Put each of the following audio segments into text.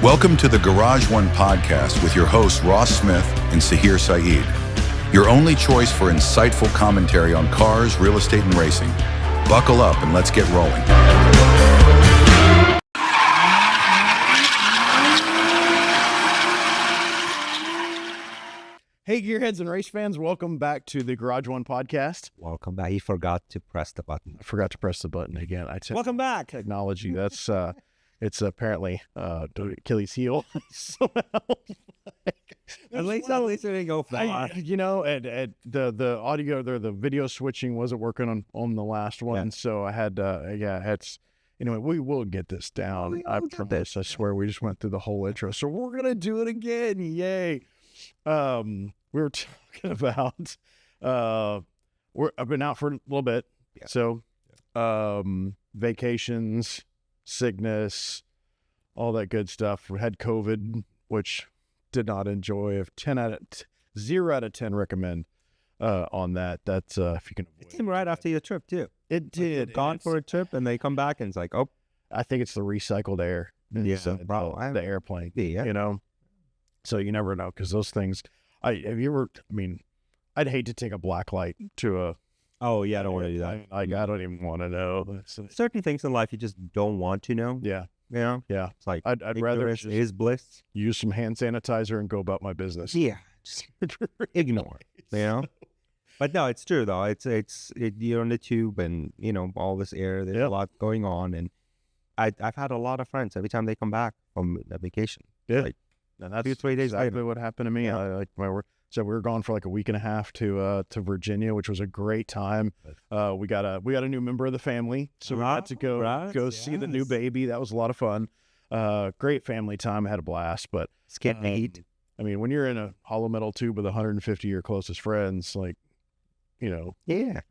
Welcome to the Garage One podcast with your hosts Ross Smith and Sahir Saeed. Your only choice for insightful commentary on cars, real estate, and racing. Buckle up and let's get rolling. Hey, gearheads and race fans, welcome back to the Garage One podcast. Welcome back. He forgot to press the button. I forgot to press the button again. Welcome back. Technology, that's it's apparently Achilles' heel. At least it didn't go fast. And the audio there, the video switching wasn't working on the last one, so I had anyway, we will get this down. I promise. I swear, we just went through the whole intro, so we're gonna do it again. Yay! We were talking about I've been out for a little bit, so vacations, sickness, all that good stuff. We had COVID, which did not enjoy. 0 out of 10 recommend on that. That's if you can avoid it came right after your trip too. It did. Like gone for a trip and they come back and it's like, oh, I think it's the recycled air. The airplane. Yeah. So you never know, because those things. I'd hate to take a black light to a. Oh yeah, I don't want to do that. I don't even want to know. Certain things in life you just don't want to know. Yeah. Yeah. It's like I'd rather is bliss. Use some hand sanitizer and go about my business. Yeah. Just ignore it. But no, it's true though. It's you're on the tube and all this air. There's a lot going on, and I've had a lot of friends every time they come back from a vacation. Yeah. Like, and that's 2-3 days exactly later. what happened to me. So we were gone for like a week and a half to Virginia, which was a great time. We got a new member of the family, so we had to go see the new baby. That was a lot of fun. Great family time. I had a blast. But It's getting eat. I mean, when you're in a hollow metal tube with 150 of your closest friends, Yeah.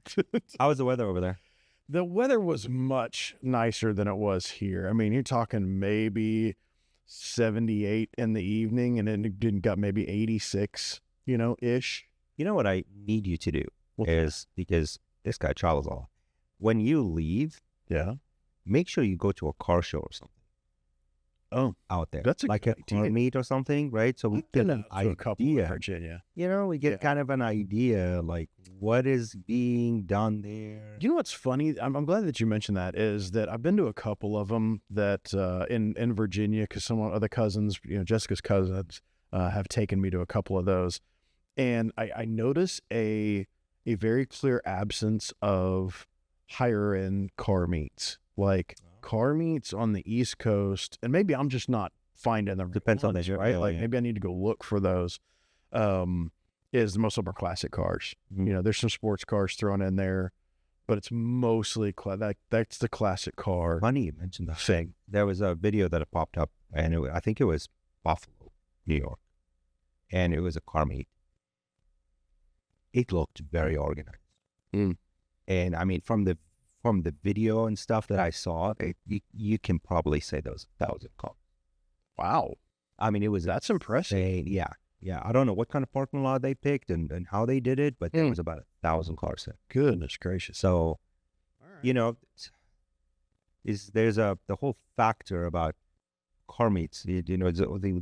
How was the weather over there? The weather was much nicer than it was here. I mean, you're talking maybe 78 in the evening, and then it got maybe 86, ish. You know what I need you to do is, because this guy travels a lot, when you leave, make sure you go to a car show or something. Oh, out there. That's like a car meet or something, right? So we get an idea. A couple in Virginia. We get kind of an idea, like what is being done there. You know what's funny? I'm glad that you mentioned that. Is that I've been to a couple of them that in Virginia, because some other cousins, Jessica's cousins, have taken me to a couple of those, and I notice a very clear absence of higher end car meets, like. Car meets on the East Coast, and maybe I'm just not finding them. Depends on the right? Maybe I need to go look for those. Is most of them are classic cars. Mm-hmm. There's some sports cars thrown in there, but it's mostly that's the classic car. Funny you mentioned that thing. There was a video that popped up, and I think it was Buffalo, New York, and it was a car meet. It looked very organized, and I mean from the video and stuff that I saw, you can probably say those 1,000 cars. Wow. I mean, that's impressive. Yeah. I don't know what kind of parking lot they picked and how they did it, but there was about 1,000 cars there. Goodness gracious. So, there's the whole factor about car meets, the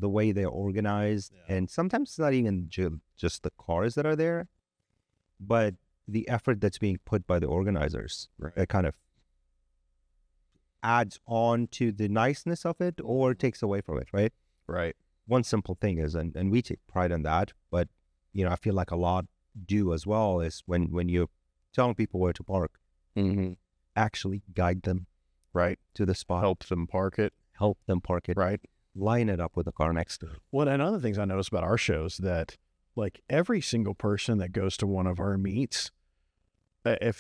way they're organized, and sometimes it's not even just the cars that are there, but the effort that's being put by the organizers that kind of adds on to the niceness of it or takes away from it, right? Right. One simple thing is, and we take pride in that, but, I feel like a lot do as well, is when you're telling people where to park, actually guide them to the spot. Help them park it. Right. Line it up with the car next to it. Well, and other things I noticed about our shows that, like, every single person that goes to one of our meets,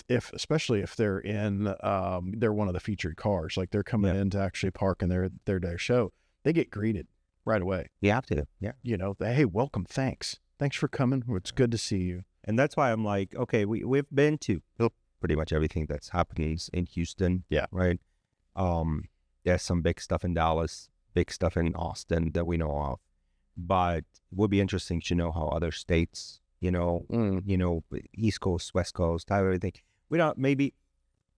especially if they're in they're one of the featured cars, like they're coming in to actually park in their show, they get greeted right away. You have to. Hey, welcome, thanks for coming, it's good to see you. And that's why I'm like, okay, we've been to pretty much everything that's happening in Houston, right? There's some big stuff in Dallas, big stuff in Austin that we know of, but it would be interesting to know how other states, East Coast, West Coast, everything. We don't, maybe,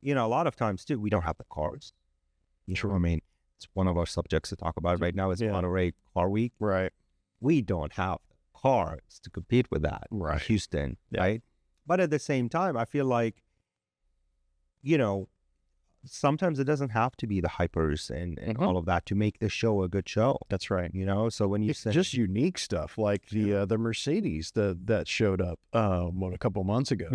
a lot of times too, we don't have the cars. Sure. I mean, it's one of our subjects to talk about right now. Is Monterey Car Week. Right. We don't have cars to compete with that. Right. In Houston, right? But at the same time, I feel like, sometimes it doesn't have to be the hypers and all of that to make the show a good show. That's right. So when you It's say just unique stuff like the Mercedes that showed up a couple months ago.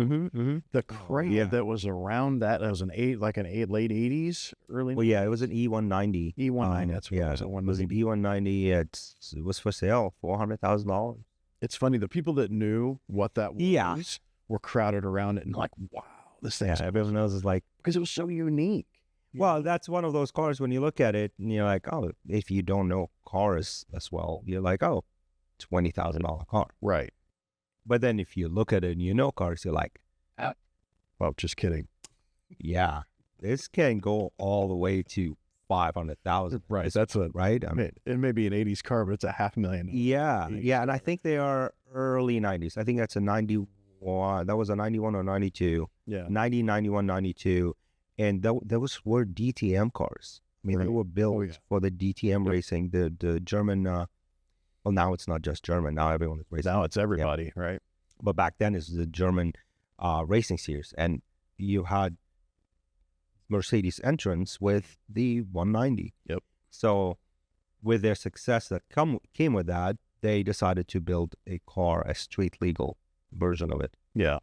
The crate that was around that was an late 80s, early. Well, yeah, it was an E190. E190. That's what it was an E190. It was for sale, $400,000. It's funny, the people that knew what that was were crowded around it and like, wow, this thing. Everyone knows is like, because it was so unique. Well, that's one of those cars when you look at it and you're like, oh, if you don't know cars as well, you're like, oh, $20,000 car. Right. But then if you look at it and you know cars, you're like, well, just kidding. Yeah, this can go all the way to 500,000. Right. That's right. I mean, it may be an 80s car, but it's a $500,000. Yeah. And I think they are early 90s. I think that's a 91. That was a 91 or 92. Yeah. 90, 91, 92. And those were DTM cars. I mean, they were built for the DTM racing, the German. Well, now it's not just German. Now everyone is racing. Now it's everybody, right? But back then it's the German racing series. And you had Mercedes entrance with the 190. Yep. So with their success that came with that, they decided to build a car, a street legal version of it. Yeah.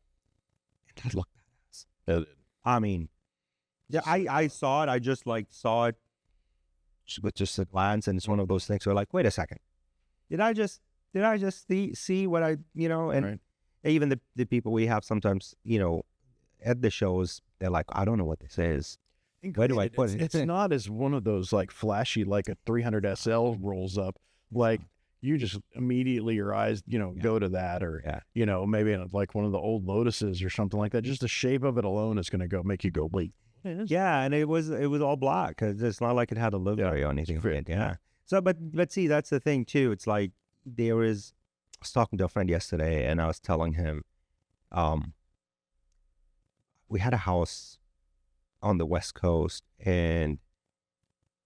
And that looked badass. I mean, yeah, I saw it. I just saw it with just a glance, and it's one of those things where like, wait a second, did I just see what I and even the people we have sometimes at the shows, they're like, I don't know what this is. Where do I put it? It's not as one of those like flashy, like a 300 SL rolls up, like you just immediately your eyes, go to that, or maybe in like one of the old Lotuses or something like that. Just the shape of it alone is going to make you go, wait. Yeah, and it was all black because it's not like it had a livery or anything. Yeah. So, but let's see, that's the thing too. It's like I was talking to a friend yesterday, and I was telling him, we had a house on the West Coast, and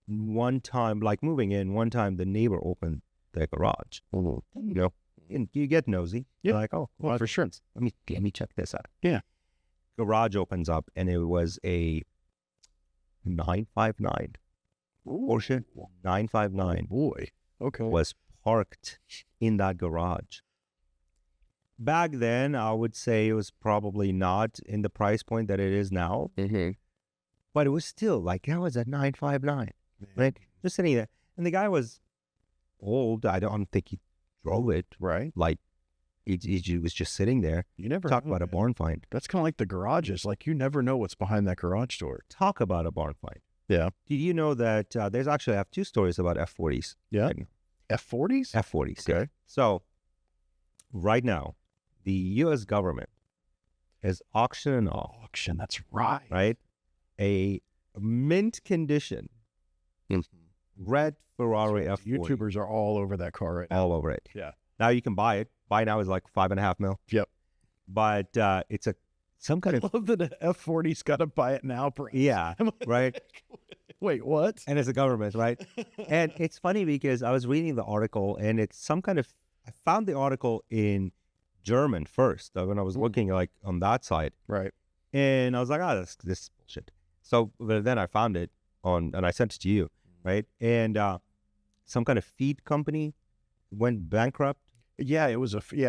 one time, like moving in, the neighbor opened their garage. And you get nosy. You're like, oh, well, for sure. Let me check this out. Yeah. Garage opens up, and it was a 959 Porsche 959. Boy, okay. Was parked in that garage. Back then, I would say it was probably not in the price point that it is now. But it was still like, that was a 959, right? Just sitting there. And the guy was old. I don't think he drove it, right? Like, he was just sitting there. You never talk about a barn find. That's kind of like the garages. Like, you never know what's behind that garage door. Talk about a barn find. Yeah. Did you know that there's actually, I have two stories about F40s. Yeah. Right, F40s? F40s. Okay. Yeah. So right now, the U.S. government is auctioning off. That's right. Right? A mint condition red Ferrari F40. YouTubers are all over that car right now. All over it. Yeah. Now you can buy it. Buy now is like $5.5 million. Yep. But it's some kind of. I love that the F40's got to buy it now. Yeah. Right. Wait, what? And it's a government, right? And it's funny because I was reading the article, and it's some kind of. I found the article in German first when I was looking like on that side. Right. And I was like, this is bullshit. So but then I found it and I sent it to you, right? And some kind of feed company went bankrupt. Yeah, it was a feed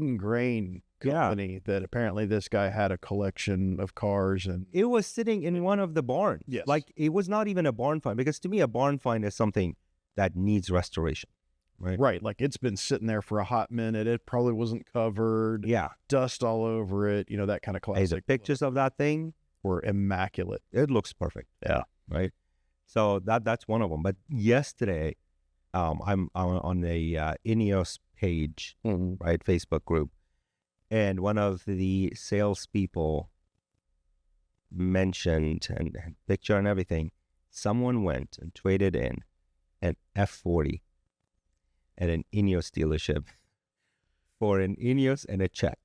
and grain company that apparently this guy had a collection of cars, and it was sitting in one of the barns. Yes. Like, it was not even a barn find, because to me a barn find is something that needs restoration. Right. Like, it's been sitting there for a hot minute. It probably wasn't covered. Yeah. Dust all over it. That kind of classic. Hey, the pictures of that thing were immaculate. It looks perfect. Yeah. Right. So that's one of them. But yesterday, I'm on a Ineos page, right, Facebook group, and one of the salespeople mentioned and picture and everything. Someone went and traded in an F40 at an Ineos dealership for an Ineos and a check.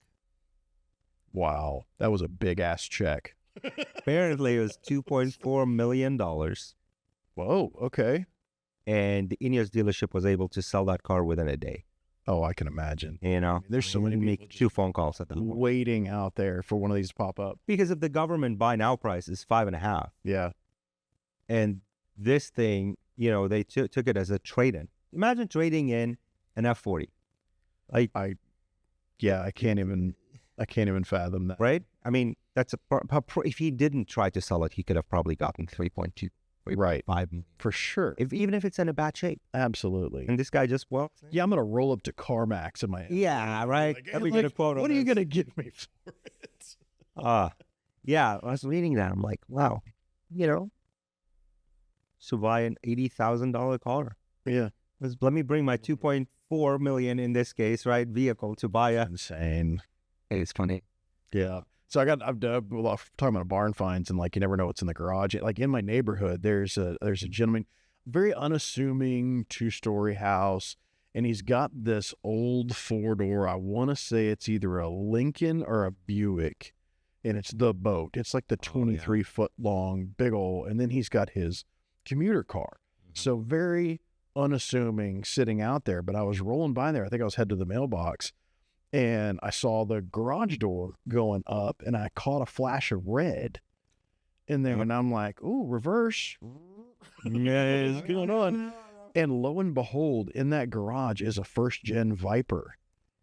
Wow, that was a big ass check. Apparently, it was $2.4 million. Whoa. Okay. And the Ineos dealership was able to sell that car within a day. Oh, I can imagine. You know, There's so many make people 2 phone calls at that point. waiting out there for one of these to pop up. Because if the government buy now price is 5.5, Yeah. and this thing, you know, they took it as a trade-in. Imagine trading in an F40, like Yeah. I can't even fathom that. right? I mean, that's if he didn't try to sell it, he could have probably gotten 3.2, Right. 5 million. For sure. Even if it's in a bad shape. Absolutely. And this guy just walks. Yeah, I'm gonna roll up to CarMax in my head. Yeah, right. Like, Let me like, get a quote on what are you this. gonna give me for it? Yeah, I was reading that. I'm like, wow, you know, so buy an $80,000 car. Yeah. Let me bring my 2.4 million in this case, right, vehicle to buy a. Insane. It's funny. Yeah. So I'm talking about barn finds, and like you never know what's in the garage. Like in my neighborhood, there's a gentleman, very unassuming 2-story house, and he's got this old 4-door. I want to say it's either a Lincoln or a Buick, and it's the boat. It's like the 23-foot long, big old, and then he's got his commuter car. So very unassuming sitting out there. But I was rolling by there. I think I was headed to the mailbox. And I saw the garage door going up, and I caught a flash of red in there. And I'm like, ooh, reverse. Yeah, what's going on? And lo and behold, in that garage is a first-gen Viper,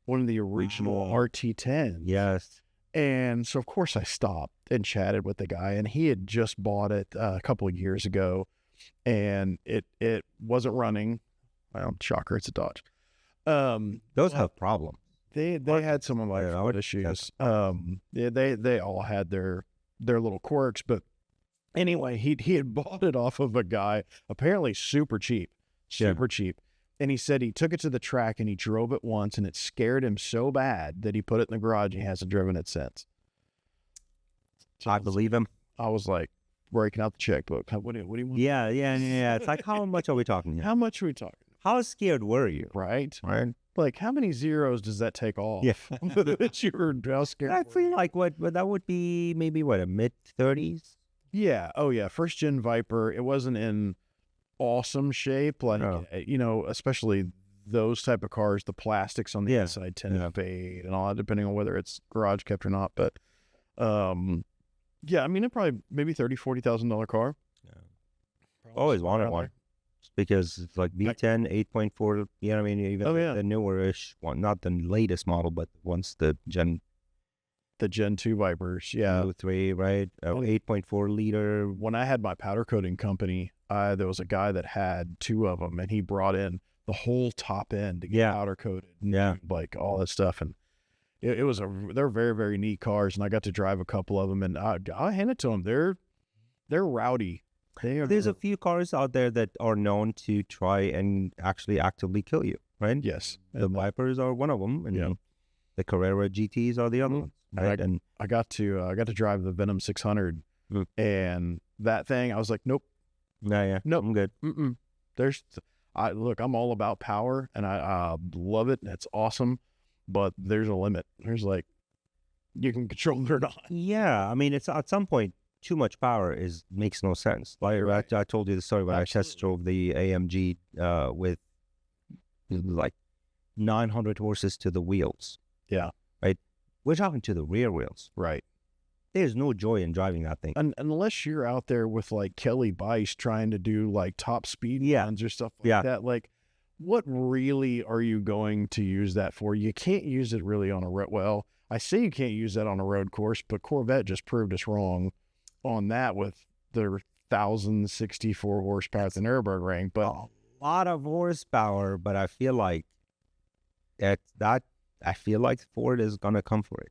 one of the original RT10s. Yes. And so, of course, I stopped and chatted with the guy, and he had just bought it a couple of years ago, and it wasn't running. Well, shocker, it's a Dodge. Those have problems. They had some of my issues. Yeah, they all had their little quirks, but anyway, he had bought it off of a guy, apparently super cheap, and he said he took it to the track and he drove it once, and it scared him so bad that he put it in the garage and he hasn't driven it since. So I believe him. I was like breaking out the checkbook. What do you want? Yeah. It's like, how much are we talking here? How much are we talking? How scared were you? Right. Right. Like, how many zeros does that take off? Yeah. That you were how scared. I were feel you? like that would be maybe a mid-30s. Yeah. Oh, yeah. First gen Viper. It wasn't in awesome shape, like you know, especially those type of cars. The plastics on the inside tend to fade and all that, depending on whether it's garage kept or not. But, yeah, I mean, it probably maybe $30,000-$40,000 car. Yeah. Always wanted one. Because it's like V10, 8.4, you know what I mean? Even the newer-ish one, not the latest model, but once the Gen 2 Vipers, yeah. 3, right? 8.4 liter. When I had my powder coating company, there was a guy that had 2 of them, and he brought in the whole top end to get powder coated. Yeah. Like all that stuff. And they're very, very neat cars, and I got to drive a couple of them, and I'll hand it to them. They're rowdy. There's a few cars out there that are known to try and actually actively kill you, right? Yes. The Vipers are one of them, and the Carrera GTs are the other ones. Right? And I got to drive the Venom 600, and that thing, I was like, nope. Nope. I'm good. Look, I'm all about power, and I love it. It's awesome, but there's a limit. There's like, you can control it or not. Yeah, I mean, it's at some point, too much power makes no sense. Like I told you the story when I test drove the AMG with like 900 horses to the wheels. Yeah. Right? We're talking to the rear wheels. Right. There's no joy in driving that thing. Unless you're out there with like Kelly Bice trying to do like top speed runs or stuff like that. Like, what really are you going to use that for? You can't use it really on a road. Well, I say you can't use that on a road course, but Corvette just proved us wrong on that with their 1,064 horsepower at the Nürburgring. But a lot of horsepower, but I feel like Ford is gonna come for it.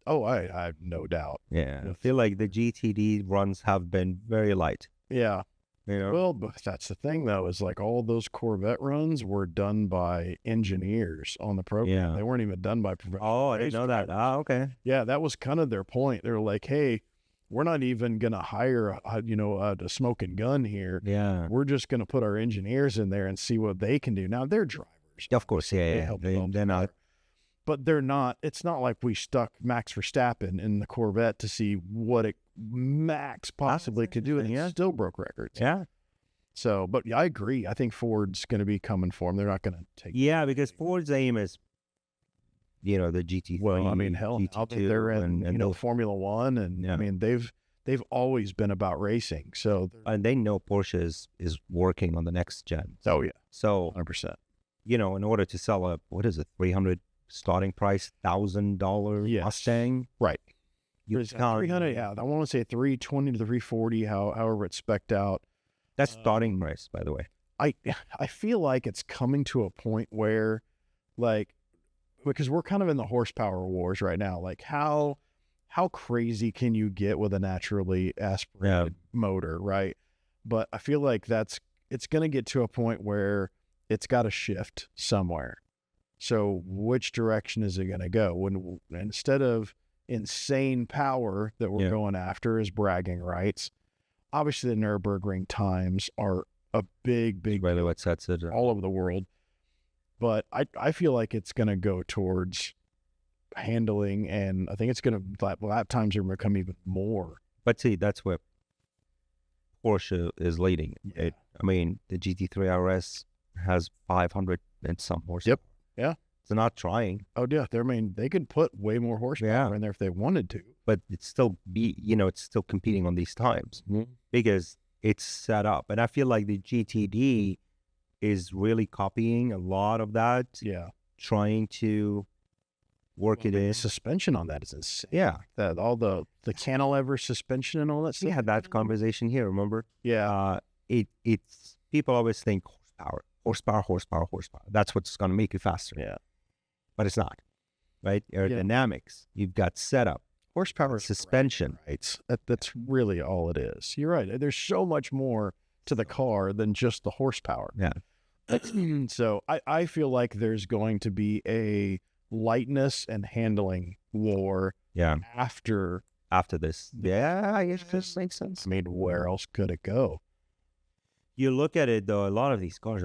Oh, I have no doubt. Yeah, I feel like the GTD runs have been very light. Yeah. You know? Well, but that's the thing, though, is like all those Corvette runs were done by engineers on the program. Yeah. They weren't even done by professional. Oh, I didn't know that. Okay. Yeah, that was kind of their point. They were like, hey, we're not even going to hire, a smoking gun here. Yeah. We're just going to put our engineers in there and see what they can do. Now, they're drivers. Of course, yeah. They're not. but they're not. It's not like we stuck Max Verstappen in the Corvette to see what it Max possibly could do, and he still broke records. Yeah. So, but yeah, I agree. I think Ford's going to be coming for him. They're not going to take. Yeah, because Ford's aim is, the GT3. Well, I mean, hell, now that they're in, and Formula One, and I mean, they've always been about racing. So, and they know Porsche is working on the next gen. Oh yeah, so 100%. In order to sell a $300 starting price, $1,000 Mustang, right? You can't, 300. Yeah, I want to say 320 to 340. However it's spec'd out. That's starting price, by the way. I feel like it's coming to a point where, like, because we're kind of in the horsepower wars right now. Like, how crazy can you get with a naturally aspirated motor, right? But I feel like it's going to get to a point where it's got to shift somewhere. So which direction is it going to go? When instead of insane power that we're going after is bragging rights, obviously the Nürburgring times are a big really what sets it all over the world. But I feel like it's going to go towards handling, and I think it's going to lap times are going to become even more. But see, that's where Porsche is leading. Yeah. I mean, the GT3 RS has 500 and some horsepower. Yep. Yeah. They're not trying. Oh yeah. They could put way more horsepower in there if they wanted to. But it's still it's still competing on these times because it's set up. And I feel like the GTD is really copying a lot of that. Yeah. Trying to work it in. The suspension on that is insane. Yeah. All the cantilever suspension and all that stuff. We had that conversation here, remember? Yeah. It's people always think horsepower. That's what's going to make you faster. Yeah. But it's not, right? Aerodynamics. You've got setup. Horsepower, suspension. Right. That's really all it is. You're right. There's so much more to the car than just the horsepower. Yeah. So I feel like there's going to be a lightness and handling war. Yeah. After this. Yeah, I guess this makes sense. I mean, where else could it go? You look at it though, a lot of these cars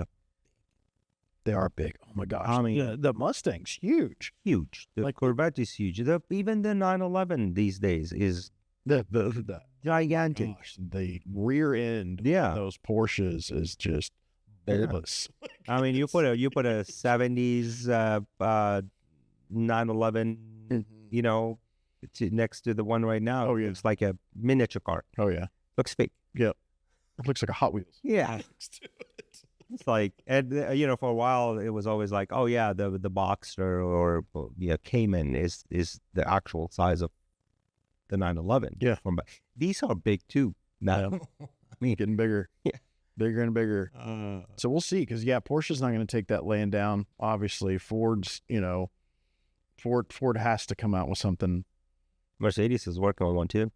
they are big. Oh my gosh. I mean, the Mustang's huge. Huge. The Corvette is huge. Even the 911 these days is the gigantic. Gosh, the rear end of those Porsches is just bulbous. I mean, you put a 70s 911, next to the one right now. Oh yeah, it's like a miniature car. Oh yeah, looks fake. Yeah, it looks like a Hot Wheels. Yeah. It's like, and for a while it was always like, oh yeah, the Boxster or Cayman is the actual size of the 911. Yeah. These are big too now. I mean, getting bigger. Yeah. Bigger and bigger. So we'll see, because Porsche's not going to take that laying down. Obviously, Ford's, Ford has to come out with something. Mercedes is working on one too.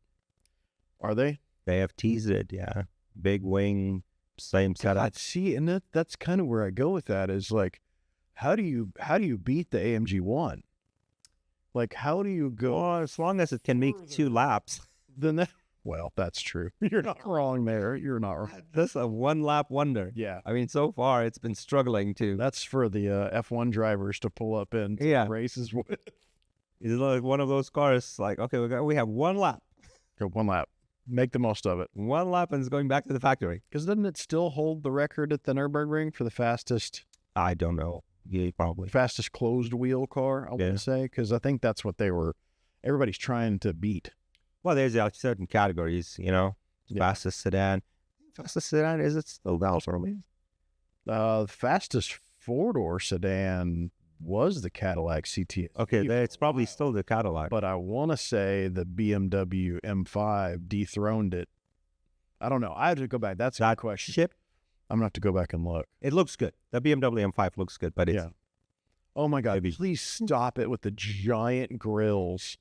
Are they? They have teased it. Yeah. Big wing. Same setup. See, and that's kind of where I go with that is like, how do you beat the AMG 1? Like, how do you go? Well, as long as it can make 2 laps. Then well, that's true. You're not wrong there. You're not wrong. That's a 1-lap wonder. Yeah. I mean, so far it's been struggling to. That's for the F1 drivers to pull up in races with. It's like one of those cars. Like, okay, we have 1 lap. Go 1 lap. Make the most of it. 1 lap and it's going back to the factory. Because doesn't it still hold the record at the Nürburgring for the fastest? I don't know. Yeah, probably. Fastest closed wheel car, I want to say. Because I think that's what everybody's trying to beat. Well, there's certain categories, Fastest sedan. Fastest sedan, is it still the Alfa Romeo? The fastest 4-door sedan was the Cadillac CT. Okay, it's probably still the Cadillac. But I want to say the BMW M5 dethroned it. I don't know. I have to go back. That's a good question. I'm going to have to go back and look. It looks good. The BMW M5 looks good, but it's... Oh my God, please stop it with the giant grills.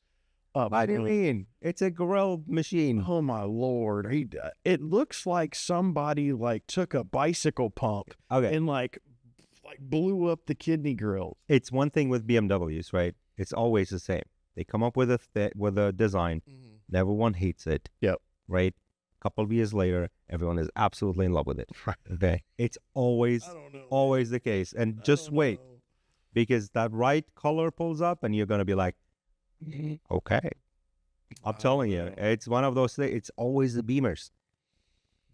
What do you mean? It's a grill machine. Oh my Lord. It looks like somebody took a bicycle pump and blew up the kidney grills. It's one thing with BMWs, right? It's always the same. They come up with a design. Mm-hmm. Everyone hates it. Yep. Right? A couple of years later, everyone is absolutely in love with it. Right. Okay. It's always the case. And just wait. because that right color pulls up and you're going to be like, okay. I'm telling you, it's one of those things. It's always the Beamers.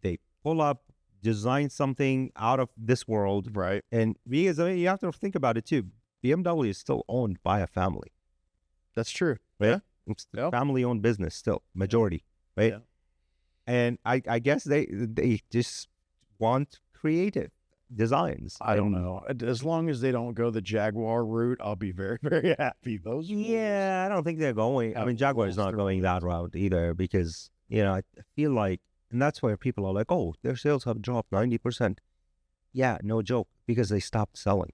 They pull up, design something out of this world. Right. And because you have to think about it too. BMW is still owned by a family. That's true. Right? Yeah. It's Yeah. a family-owned business still, majority, right? Yeah. And I guess they just want creative designs. I don't know. As long as they don't go the Jaguar route, I'll be very, very happy. Those Yeah, I don't think they're going. I mean, Jaguar is not going that route either because, I feel like, and that's where people are like, oh, their sales have dropped 90%. Yeah, no joke, because they stopped selling.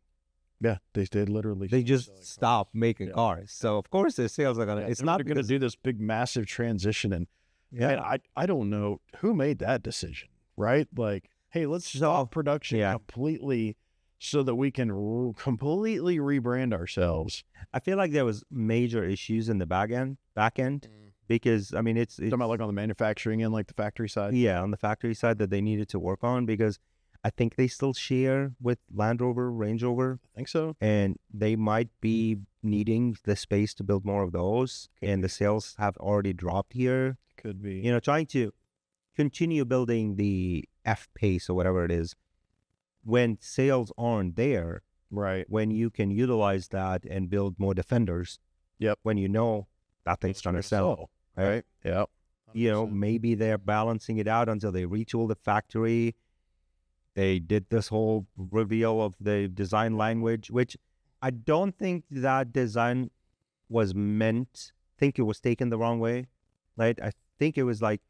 Yeah, they did literally. They just selling cars. stopped making Yeah. cars. So, of course, their sales are going to, Yeah, it's they're not going to because, do this big, massive transition. And yeah, I don't know who made that decision, right? Like, hey, let's stop production yeah. completely so that we can completely rebrand ourselves. I feel like there was major issues in the back end because, I mean, it's Talking about like on the manufacturing end, like the factory side. yeah, on the factory side that they needed to work on because I think they still share with Land Rover, Range Rover, I think so. and they might be needing the space to build more of those. And the sales have already dropped here. Could be. Trying to continue building the F-Pace or whatever it is when sales aren't there, Right. when you can utilize that and build more Defenders. Yep. When that thing's going to sell. Right? Yep. Maybe they're balancing it out until they retool the factory. They did this whole reveal of the design language, which I don't think that design was meant. I think it was taken the wrong way. Right? I think it was like,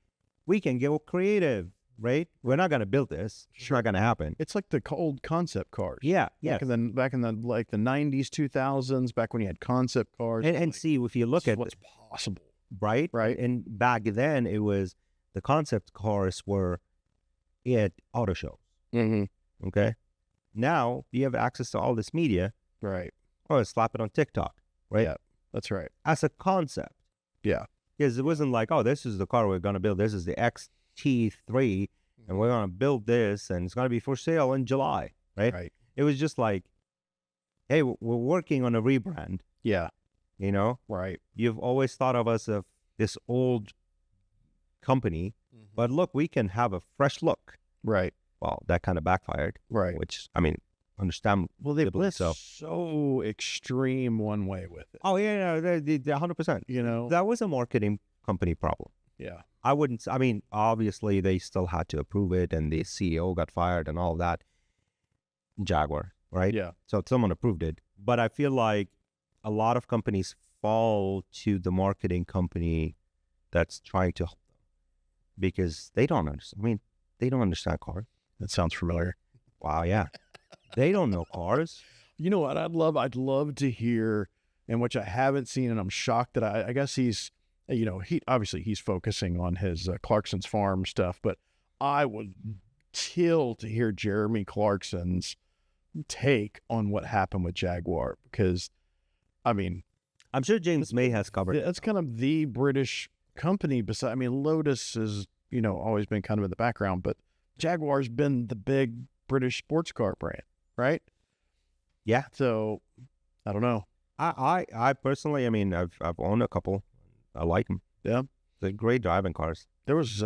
we can go creative, right? We're not going to build this. It's not going to happen. It's like the old concept cars. Yeah. Yeah. Back in the like the 90s, 2000s, back when you had concept cars. And like, see, if you look at what's possible. right? Right. And back then, it was the concept cars were at auto shows. Mm-hmm. Okay. Now you have access to all this media. Right. Oh, slap it on TikTok, right? Yeah. That's right. As a concept. Yeah. Because it wasn't like, oh, this is the car we're going to build. This is the XT3, and we're going to build this, and it's going to be for sale in July, right? Right. It was just like, hey, we're working on a rebrand, Yeah. Right. You've always thought of us as this old company, but look, we can have a fresh look. Right. Well, that kind of backfired, Right. which, I mean, understand. Well, they went so. so extreme one way with it. Oh, yeah, 100%. That was a marketing company problem. Yeah. I mean, obviously they still had to approve it and the CEO got fired and all of that. Jaguar, right? Yeah. So someone approved it. But I feel like a lot of companies fall to the marketing company that's trying to help them because they don't understand. I mean, they don't understand cars. That sounds familiar. Wow, yeah. They don't know cars. You know what? I'd love to hear, and which I haven't seen, and I'm shocked that I guess he's, he's focusing on his Clarkson's farm stuff, but I would kill to hear Jeremy Clarkson's take on what happened with Jaguar, because, I mean, I'm sure James May has covered it. that's kind of the British company. Lotus has, always been kind of in the background, but Jaguar's been the big British sports car brand, right? Yeah. So, I don't know. I personally, I mean, I've owned a couple. I like them. Yeah. They're great driving cars. There was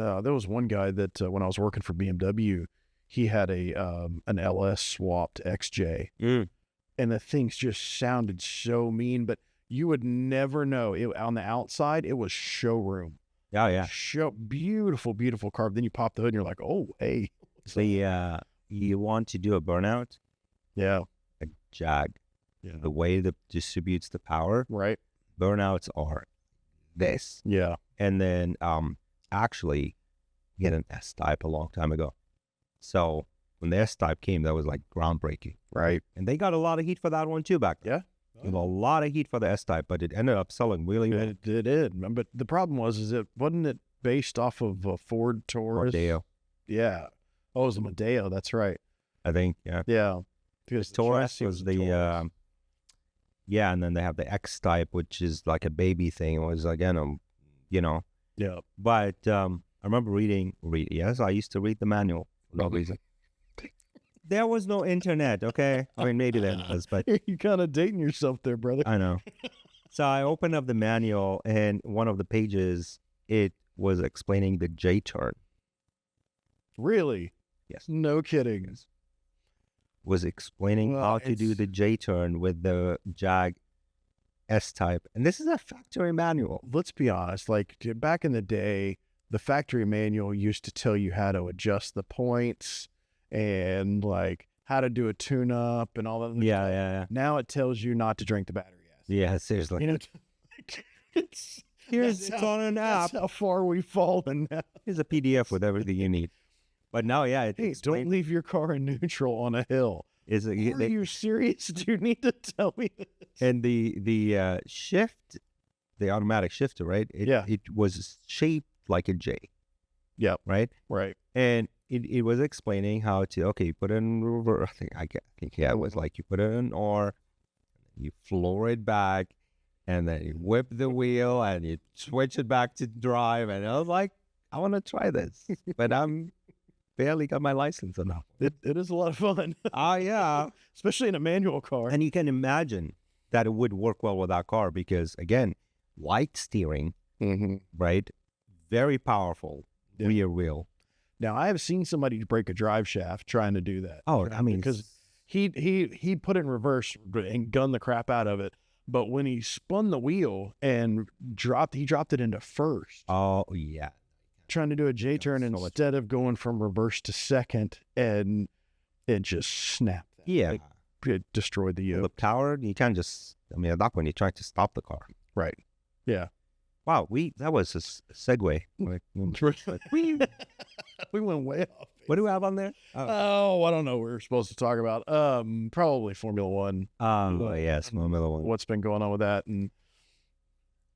one guy that when I was working for BMW, he had an LS swapped XJ, and the things just sounded so mean, but you would never know. On the outside, it was showroom. Oh, yeah. Beautiful, beautiful car. Then you pop the hood and you're like, oh, hey. You want to do a burnout? Yeah. A Jag. Yeah. The way that distributes the power. Right. Burnouts are this. Yeah. And then actually get an S-Type a long time ago. So when the S-Type came, that was like groundbreaking. Right. And they got a lot of heat for that one too back then. Yeah. A lot of heat for the S-Type, but it ended up selling really well. It did. But the problem was, wasn't it based off of a Ford Taurus? Rodeo. Yeah. Oh, it was a Mondeo. That's right. I think, yeah. Yeah. Because Taurus was the, yeah, and then they have the X-Type, which is like a baby thing. It was, again, Yeah. But I remember reading, yes, I used to read the manual for no reason. there was no internet, okay? I mean, maybe there was, but You're kind of dating yourself there, brother. I know. So I opened up the manual, and one of the pages, it was explaining the J-turn. Really? Yes. No kidding. Was explaining Well, how to do it's- the J-turn with the Jag S-Type. And this is a factory manual. Let's be honest. Like back in the day, the factory manual used to tell you how to adjust the points and like how to do a tune-up and all that. other Yeah, stuff. yeah, Now it tells you not to drink the battery acid. yeah. Seriously. You know, it's Here's that's it's how- on an app. that's how far we've fallen now. Here's a PDF with everything you need. But now, yeah, it Hey, don't explains. leave your car in neutral on a hill. Is Are you serious? Do you need to tell me this? and the shift, the automatic shifter, right? Yeah. It was shaped like a J. Yep. Right. Right. And it was explaining how to, okay, you put it in reverse. I think yeah, it was like you put it in R, you floor it back, and then you whip the wheel and you switch it back to drive. And I was like, I want to try this, but I'm barely got my license enough. It is a lot of fun. Yeah. Especially in a manual car. And you can imagine that it would work well with that car because, again, light steering, right? Very powerful Yeah. rear wheel. Now I have seen somebody break a drive shaft trying to do that. Oh, I mean, because he put it in reverse and gunned the crap out of it. But when he spun the wheel and he dropped it into first, oh, yeah. trying to do a J turn so much- instead of going from reverse to second, and it just snapped. Yeah. It destroyed the The yoke. power, you can't just, I mean, at that point, you're trying to stop the car. Right. Yeah. Wow, that was a segue. Like, We went way off. what do we have on there? Oh, I don't know what we're supposed to talk about. Probably Formula One. Oh, yes, Formula One. What's been going on with that? And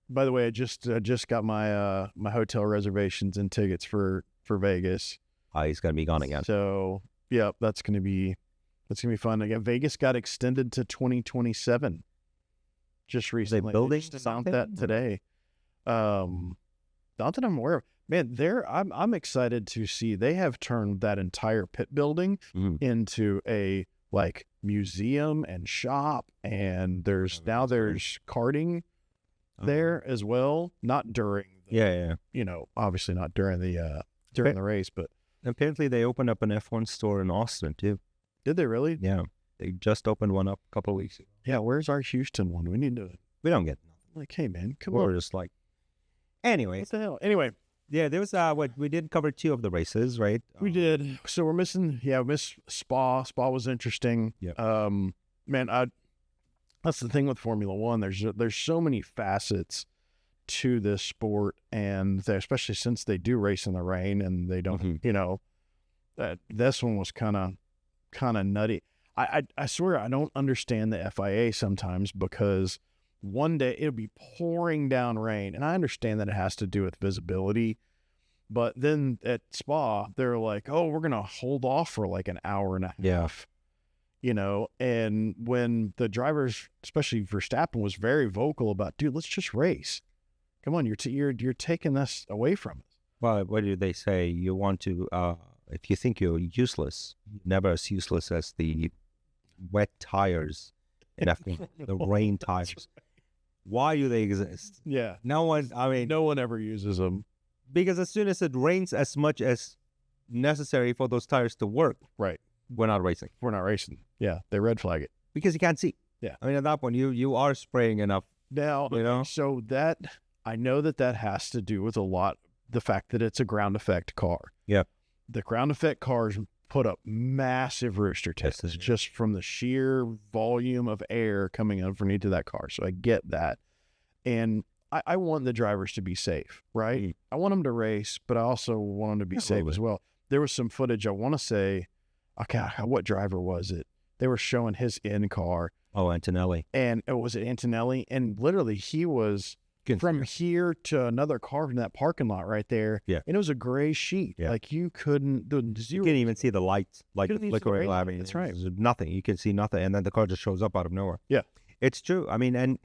by the way, I just got my my hotel reservations and tickets for Vegas. He's going to be gone again. So yeah, that's gonna be fun again. Vegas got extended to 2027. Just recently, building just announced something? that today. Not that I'm aware of. Man, I'm excited to see they have turned that entire pit building Mhm. into a like museum and shop, and there's Oh, now that's great. there's karting there as well. Not during, Yeah. you know, obviously not during the Right. race, but Apparently, they opened up an F1 store in Austin, too. did they really? Yeah. They just opened one up a couple of weeks ago. Yeah. Where's our Houston one? We need to We don't get nothing. like, hey man, come We're on. just like, anyways, What the hell? Anyway, yeah, there was what we did cover 2 of the races, right? we did. So we're missing. Yeah, we missed Spa. Spa was interesting. Yep. Man, that's the thing with Formula One. There's so many facets to this sport, and especially since they do race in the rain and they don't, Mhm. you know, this one was kind of nutty. I swear I don't understand the FIA sometimes, because one day it'll be pouring down rain, and I understand that it has to do with visibility, but then at Spa they're like, oh, we're gonna hold off for like an hour and a Yeah. half, you know. And when the drivers, especially Verstappen, was very vocal about, dude, let's just race. Come on, you're taking this away from us. Well, what do they say? You want to, if you think you're useless, never as useless as the wet tires in F1, the rain tires. Why do they exist? Yeah. No one, I mean, No one ever uses them. because as soon as it rains as much as necessary for those tires to work, Right. we're not racing We're not racing. Yeah. They red flag it. because you can't see. Yeah. I mean, at that point, you are spraying enough, Now, you know? so that, I know that has to do with the fact that it's a ground effect car. Yep. The ground effect cars put up massive rooster Yes, tests they do. just from the sheer volume of air coming underneath of that car. So I get that. And I want the drivers to be safe, right? Mm. I want them to race, but I also want them to be safe Absolutely. as well. There was some footage, I want to say, okay, what driver was it? They were showing his in car, Oh, Antonelli. and was it Antonelli? And literally he was from here to another car in that parking lot right there. Yeah. And it was a gray sheet. Yeah. Like you couldn't, the You zero. can't even see the lights, like the Couldn't even see the flickering. brake I light, mean, that's right. there's nothing. You can see nothing, and then the car just shows up out of nowhere. Yeah. It's true. I mean, and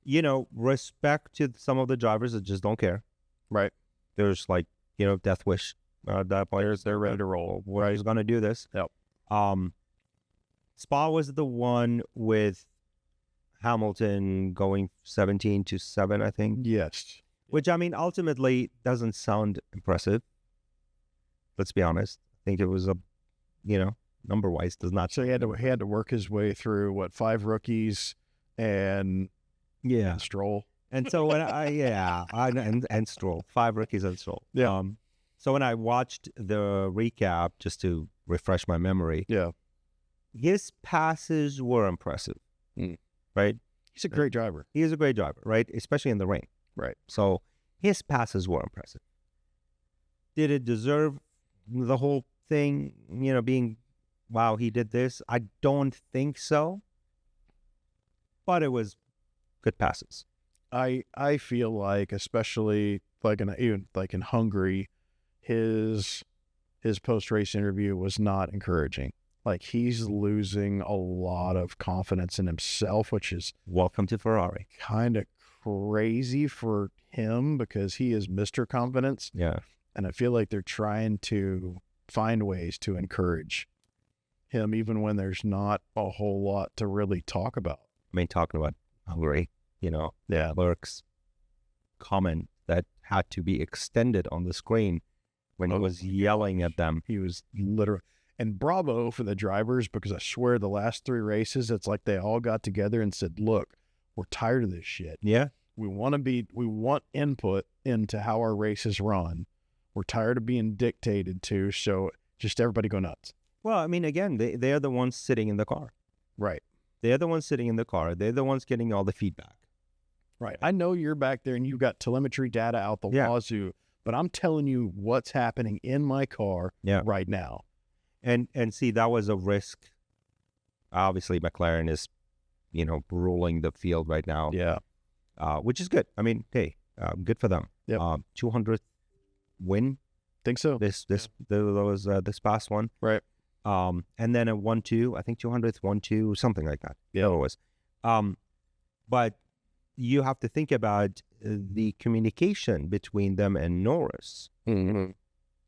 you know, respect to some of the drivers that just don't care. Right. There's like, you know, death wish. That players, they're ready to roll. We're just gonna do this. Yep. Spa was the one with Hamilton going 17-7, I think. Yes. Which, I mean, ultimately doesn't sound impressive. Let's be honest. I think it was number-wise does not. So he had to work his way through what, 5 rookies and Stroll. And so when and Stroll, 5 rookies and Stroll. Yeah. So when I watched the recap, just to refresh my memory, his passes were impressive, right? He's a great driver. He is a great driver, right? Especially in the rain. Right. So his passes were impressive. Did it deserve the whole thing, being, wow, he did this? I don't think so. But it was good passes. I feel like, especially even in Hungary, his post-race interview was not encouraging. Like, he's losing a lot of confidence in himself, which is welcome to Ferrari. Kind of crazy for him because he is Mr. Confidence. Yeah. And I feel like they're trying to find ways to encourage him, even when there's not a whole lot to really talk about. I mean, talking about Hungary, Leclerc's comment that had to be extended on the screen when he was yelling at them. He was literally, and bravo for the drivers, because I swear the last 3 races, it's like they all got together and said, look, we're tired of this shit. Yeah. We want input into how our races run. We're tired of being dictated to, so just everybody go nuts. Well, I mean, again, they are the ones sitting in the car. Right. They're the ones sitting in the car. They're the ones getting all the feedback. Right. I know you're back there and you've got telemetry data out the wazoo, but I'm telling you what's happening in my car right now. And see, that was a risk. Obviously, McLaren is, ruling the field right now. Yeah. Which is good. I mean, hey, good for them. Yep. 200th win. Think so. This past one. Right. And then a 1-2, I think 200th 1-2, something like that. Yeah, it was. But you have to think about the communication between them and Norris. Mm-hmm.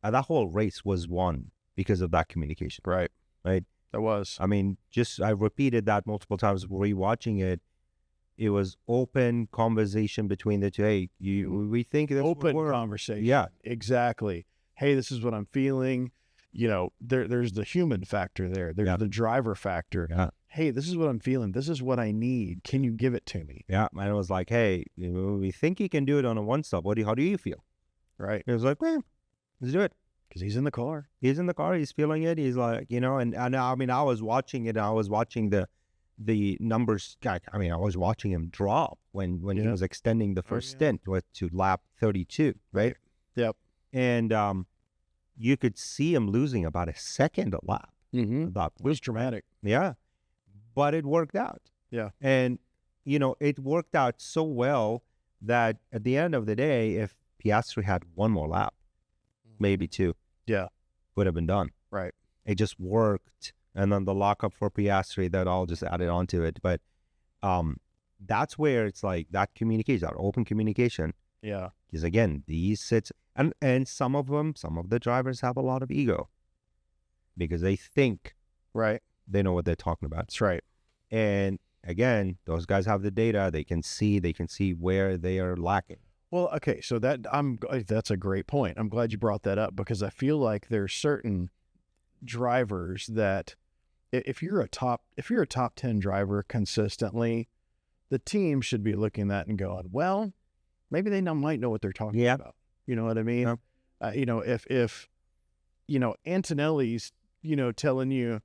That whole race was won because of that communication. Right. That was. I mean, I repeated that multiple times rewatching it. It was open conversation between the two. Hey, we think that's open conversation. Yeah, exactly. Hey, this is what I'm feeling. There's the human factor there. There's the driver factor. Yeah. Hey, this is what I'm feeling. This is what I need. Can you give it to me? Yeah. And it was like, hey, we think he can do it on a one-stop. How do you feel? Right. It was like, well, let's do it. Because he's in the car. He's in the car. He's feeling it. He's like, and I mean, I was watching it. I was watching the numbers. I mean, I was watching him drop when he was extending the first stint to lap 32, right? Yep. And you could see him losing about a second a lap. Mm-hmm. It was dramatic. Yeah. But it worked out. Yeah. And, it worked out so well that at the end of the day, if Piastri had one more lap, maybe 2, would have been done. Right. It just worked. And then the lockup for Piastri, that all just added on to it. But that's where it's like that communication, that open communication. Yeah. Because again, these sits, and some of the drivers have a lot of ego because they think they know what they're talking about. That's right. And again, those guys have the data. They can see where they are lacking. Well, okay, so that's a great point. I'm glad you brought that up because I feel like there's certain drivers that if you're a top 10 driver consistently, the team should be looking at that and going, well, maybe they might know what they're talking about. You know what I mean? Yeah. If Antonelli's, telling you,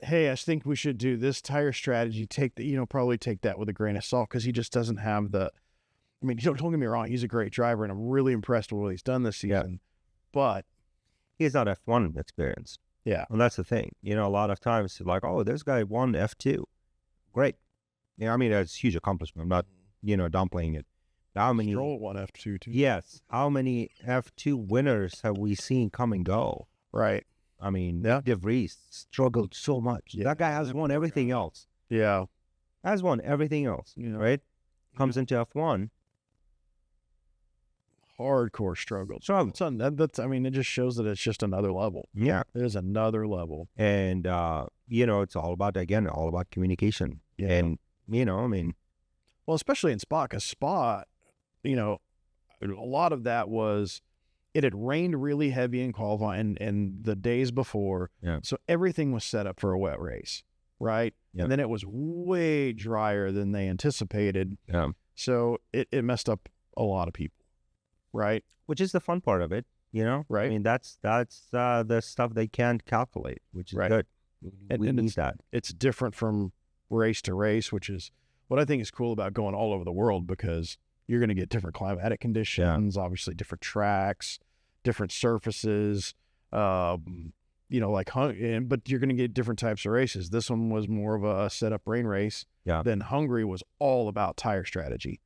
hey, I think we should do this tire strategy, probably take that with a grain of salt because he just doesn't have I mean, don't get me wrong, he's a great driver and I'm really impressed with what he's done this season, but he has not F1 experience. Yeah. And that's the thing. A lot of times like, oh, this guy won F2. Great. I mean, that's a huge accomplishment. I'm not, downplaying it. How many Stroll won F2 too. Yes. How many F2 winners have we seen come and go? Right. I mean, De Vries struggled so much. Yeah. That guy has won everything else. Yeah. Has won everything else, right? Comes into F1. hardcore struggle. That's, I mean, it just shows that it's just another level. Yeah. It is another level. And, it's all about communication. Yeah. And, I mean, Well, especially in Spa, because Spa, a lot of that was, it had rained really heavy in qualifying and the days before. Yeah. So everything was set up for a wet race, right? Yeah. And then it was way drier than they anticipated. Yeah. So it messed up a lot of people, right? which is the fun part of it, Right. I mean, that's the stuff they can't calculate, which is Right. good. And We need it's, that. it's different from race to race, which is what I think is cool about going all over the world, because you're going to get different climatic conditions, obviously different tracks, different surfaces, but you're going to get different types of races. This one was more of a setup rain race. Yeah. Then Hungary was all about tire strategy,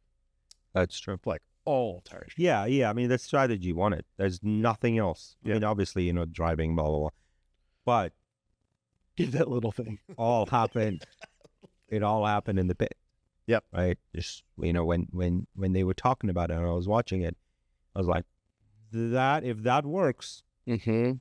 That's true. like all tire strategy. Yeah. I mean, the strategy won it. There's nothing else. Yeah. I mean, obviously, driving, blah, blah, blah. But Get that little thing. all happened. It all happened in the pit. Yep. Right. Just, when they were talking about it and I was watching it, I was like, if that works, Mm-hmm.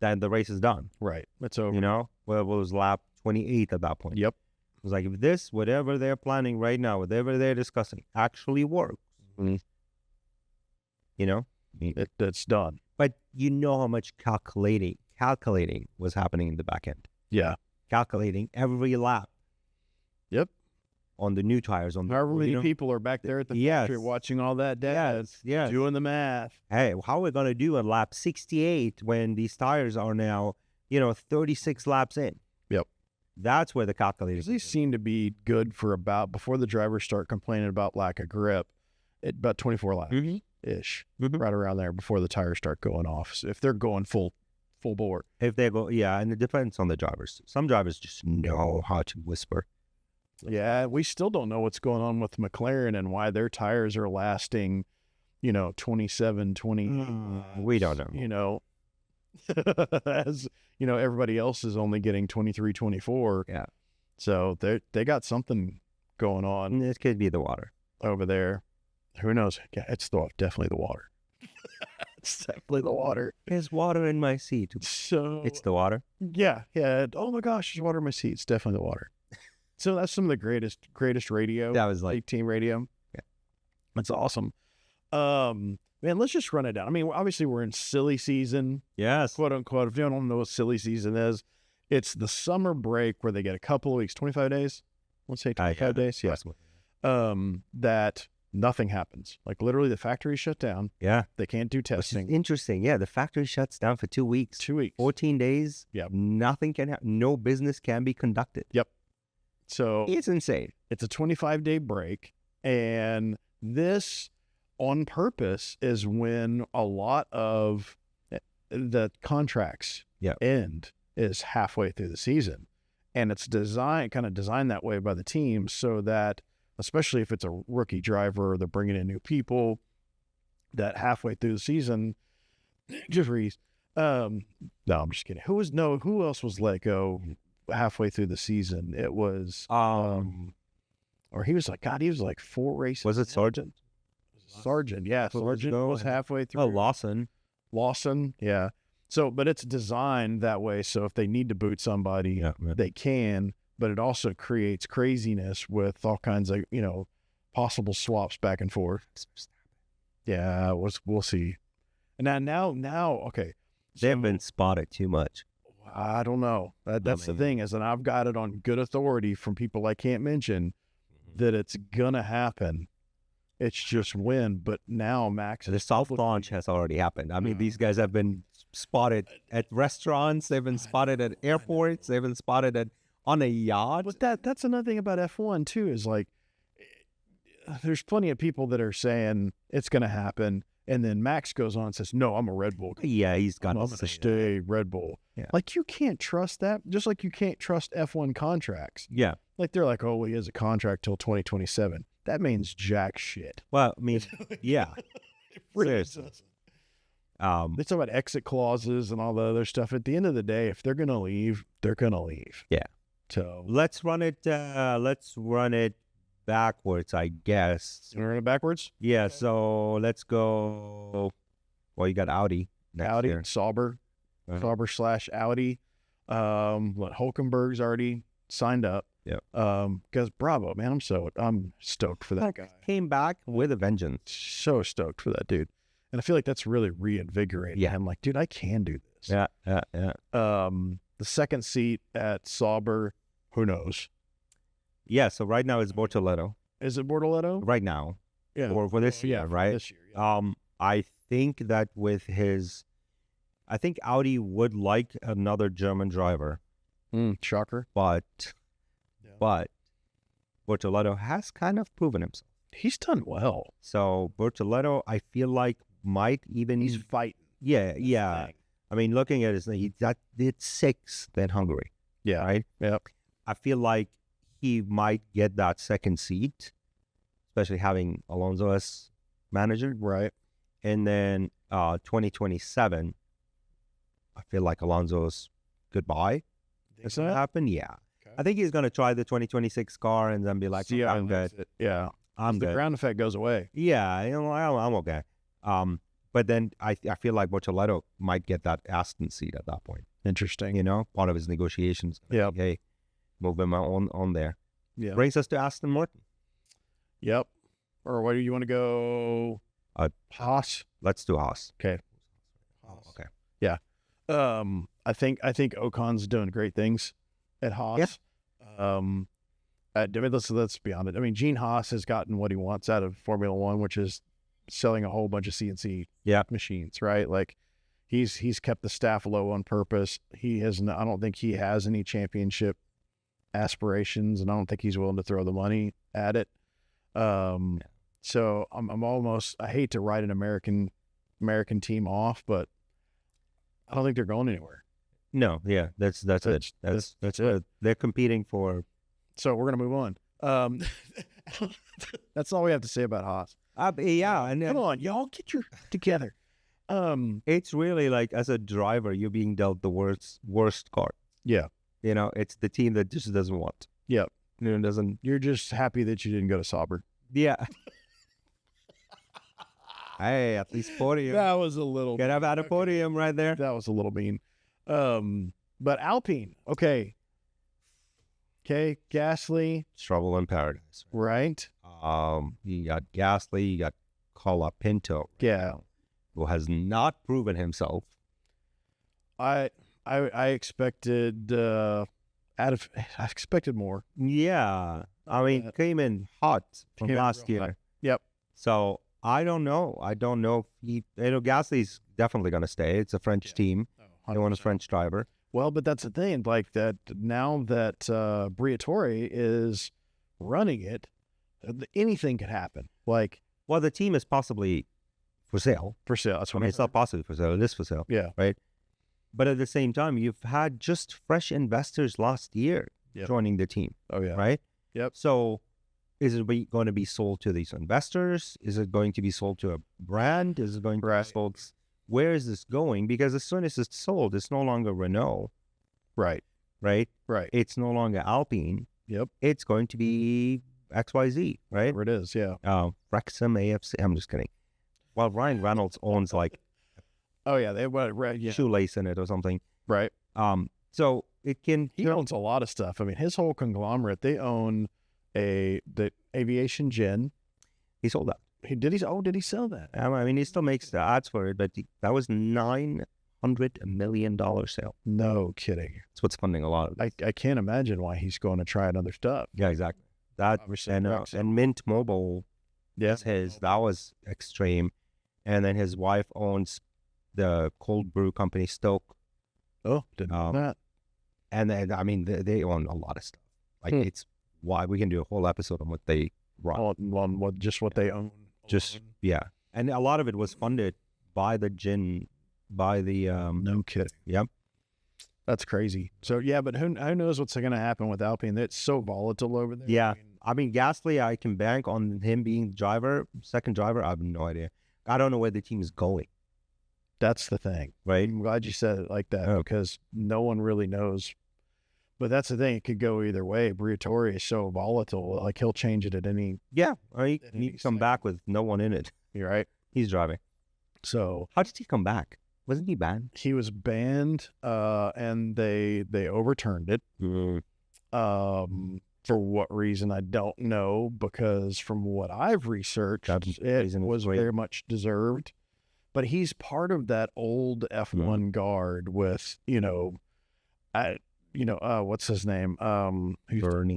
then the race is done. Right. It's over. Well, it was lap 28 at that point. Yep. It was like, if whatever they're planning right now, whatever they're discussing actually works, Mhm. It's done. But how much calculating was happening in the back end. Yeah. Calculating every lap. Yep. On the new tires. However many people are back there at the factory watching all that data, Yes. doing the math. Hey, how are we going to do on lap 68 when these tires are now, 36 laps in? Yep. That's where the calculators. These seem to be good for about, before the drivers start complaining about lack of grip, about 24 laps ish, Mhm. right around there before the tires start going off. So if they're going full bore. If they go, and it depends on the drivers. Some drivers just know how to whisper. Yeah, we still don't know what's going on with McLaren and why their tires are lasting, 27, 20. We don't know. As, everybody else is only getting 23, 24. Yeah. So they got something going on It could be the water. over there. Who knows? Yeah, it's definitely the water. It's definitely the water. There's water in my seat. So It's the water. yeah. Oh my gosh, there's water in my seat. It's definitely the water. So that's some of the greatest radio. That was like, 18 radio. Yeah. That's awesome. Man, let's just run it down. I mean, obviously we're in silly season, yes. quote unquote. If you don't know what silly season is, it's the summer break where they get a couple of weeks, 25 days. Let's say 25 days. Yeah. That nothing happens. Like literally the factory shut down. Yeah. They can't do Which is testing. interesting. Yeah. The factory shuts down for 2 weeks. 2 weeks. 14 days. Yep. Nothing can happen. No business can be conducted. So It's insane. it's a 25-day break. And this on purpose is when a lot of the contracts end, is halfway through the season. And it's designed that way by the team so that, especially if it's a rookie driver, they're bringing in new people, that halfway through the season, Jeffries, no, I'm just kidding. Who else was let go halfway through the season? It was, or he was like 4 races. Was it Sargent? Sargent, yeah. Sargent was halfway through. Oh, Lawson. Yeah. So, but it's designed that way. So if they need to boot somebody, they can, but it also creates craziness with all kinds of, possible swaps back and forth. Yeah, we'll see. And now, okay. They have been spotted too much. I don't know. That's the thing and I've got it on good authority from people I can't mention that it's gonna happen. It's just when. But now Max, The soft launch has already happened. I mean, these guys have been spotted at restaurants. They've been spotted at airports. They've been spotted on a yacht. But that's another thing about F1 too, is like, there's plenty of people that are saying it's going to happen. And then Max goes on and says, no, I'm a Red Bull guy. Yeah, he's got I'm going to stay Red Bull. Yeah. Like, you can't trust that. Just like you can't trust F1 contracts. Yeah. Like, they're like, oh, well, he has a contract till 2027. That means jack shit. Well, I mean, yeah. Seriously. They talk about exit clauses and all the other stuff. At the end of the day, if they're going to leave, they're going to leave. Yeah. So Let's run it backwards, I guess. We're going backwards. Yeah, so let's go. Well, you got Audi next Audi, year. Sauber, Right. Sauber / Audi. Hulkenberg's already signed up. Yep. Because Bravo, man, I'm stoked for that guy. Came back with a vengeance. So stoked for that dude, and I feel like that's really reinvigorating. Yeah. I'm like, dude, I can do this. Yeah. The second seat at Sauber, who knows? Yeah, so right now it's Bortoleto. Is it Bortoleto? Right now. Yeah. For this Oh, year, for right? This year. Yeah. I think that I think Audi would like another German driver, Shocker. but Yeah. Bortoleto has kind of proven himself. He's done well. So Bortoleto, I feel like might even He's fighting. yeah. That's the thing. I mean, looking at his he did 6th in Hungary, Yeah. right? Yep. I feel like he might get that second seat, especially having Alonso as manager. Right. And then 2027, I feel like Alonso's goodbye is going to happen. Yeah. Okay. I think he's going to try the 2026 car and then be like, See how I'm he good. likes it. Yeah. I'm The good. ground effect goes away. Yeah, I'm okay. But then I feel like Bortoleto might get that Aston seat at that point. Interesting. You know, part of his negotiations. Yeah. Like, hey, move him on there. Yeah. Brings us to Aston Martin. Yep. Or where do you want to go? Haas. Let's do Haas. Okay. Okay. I think Ocon's doing great things at Haas. I mean, let's be honest. I mean, Gene Haas has gotten what he wants out of Formula One, which is selling a whole bunch of CNC machines, right? Like he's kept the staff low on purpose. He has I don't think he has any championship aspirations, and I don't think he's willing to throw the money at it. So I'm almost, I hate to write an American team off, but I don't think they're going anywhere. No, yeah, that's it. That's it. They're competing for. So we're gonna move on. That's all we have to say about Haas. Yeah, and Come on, y'all, get your together. it's really like as a driver, you're being dealt the worst card. Yeah. You know, it's the team that just doesn't want. Yep. You know, doesn't. You're just happy that you didn't go to Sauber. Yeah. Hey, at least podium. That was a little. Could have had a podium right there. That was a little mean. But Alpine, okay, Gasly, Trouble in paradise. right? You got Gasly, you got Colapinto, Yeah. who has not proven himself. I expected I expected more. Yeah, I mean, came in hot from Came in last real year. hot. Yep. So I don't know. If Gasly's definitely going to stay. It's a French team. They want a 100%. French driver. Well, but that's the thing. Like that now that Briatore is running it, anything could happen. Like Well, the team is possibly for sale. for sale. That's I what mean, it's not possibly for sale. It is for sale. Yeah. Right. But at the same time, you've had just fresh investors last year Yep. joining the team. Oh yeah. Right. Yep. So is it going to be sold to these investors? Is it going to be sold to a brand? Is it going to Right. be sold? Where is this going? Because as soon as it's sold, it's no longer Renault, Right. right? Right. It's no longer Alpine. Yep. It's going to be XYZ, right? Whatever it is. Yeah. Wrexham AFC. I'm just kidding. Well, Ryan Reynolds owns like Oh yeah. They right. Yeah. shoelace in it or something. Right. So it can. He owns a lot of stuff. I mean, his whole conglomerate. They own the Aviation Gin. He sold that. Did he sell that? I mean, he still makes the ads for it, but that was $900 million sale. No kidding. That's what's funding a lot of it. I can't imagine why he's going to try another stuff. Yeah, exactly. That Obviously, and Wrexham. Mint Mobile Yeah. is his. That was extreme. And then his wife owns the cold brew company Stoke. Oh, didn't know that. And then, I mean, they own a lot of stuff. Like it's why we can do a whole episode on what they run. On what they own. Just alone. yeah, and a lot of it was funded by the No kidding. Yep. That's crazy. So yeah, but who knows what's going to happen with Alpine? It's so volatile over there. Yeah. I mean, I mean, Gasly, I can bank on him being driver, second driver. I have no idea. I don't know where the team is going. that's the thing. Right. I'm glad you said it like that Yeah. because no one really knows. But that's the thing; it could go either way. Briatore is so volatile; like he'll change it at any. Yeah, he At any can come back with no one in it. You're right. He's driving. So How did he come back? Wasn't he banned? he was banned, and they overturned it. For what reason I don't know, because from what I've researched, That it reason was was very much deserved. But he's part of that old F1 guard with, what's his name? Who's Bernie.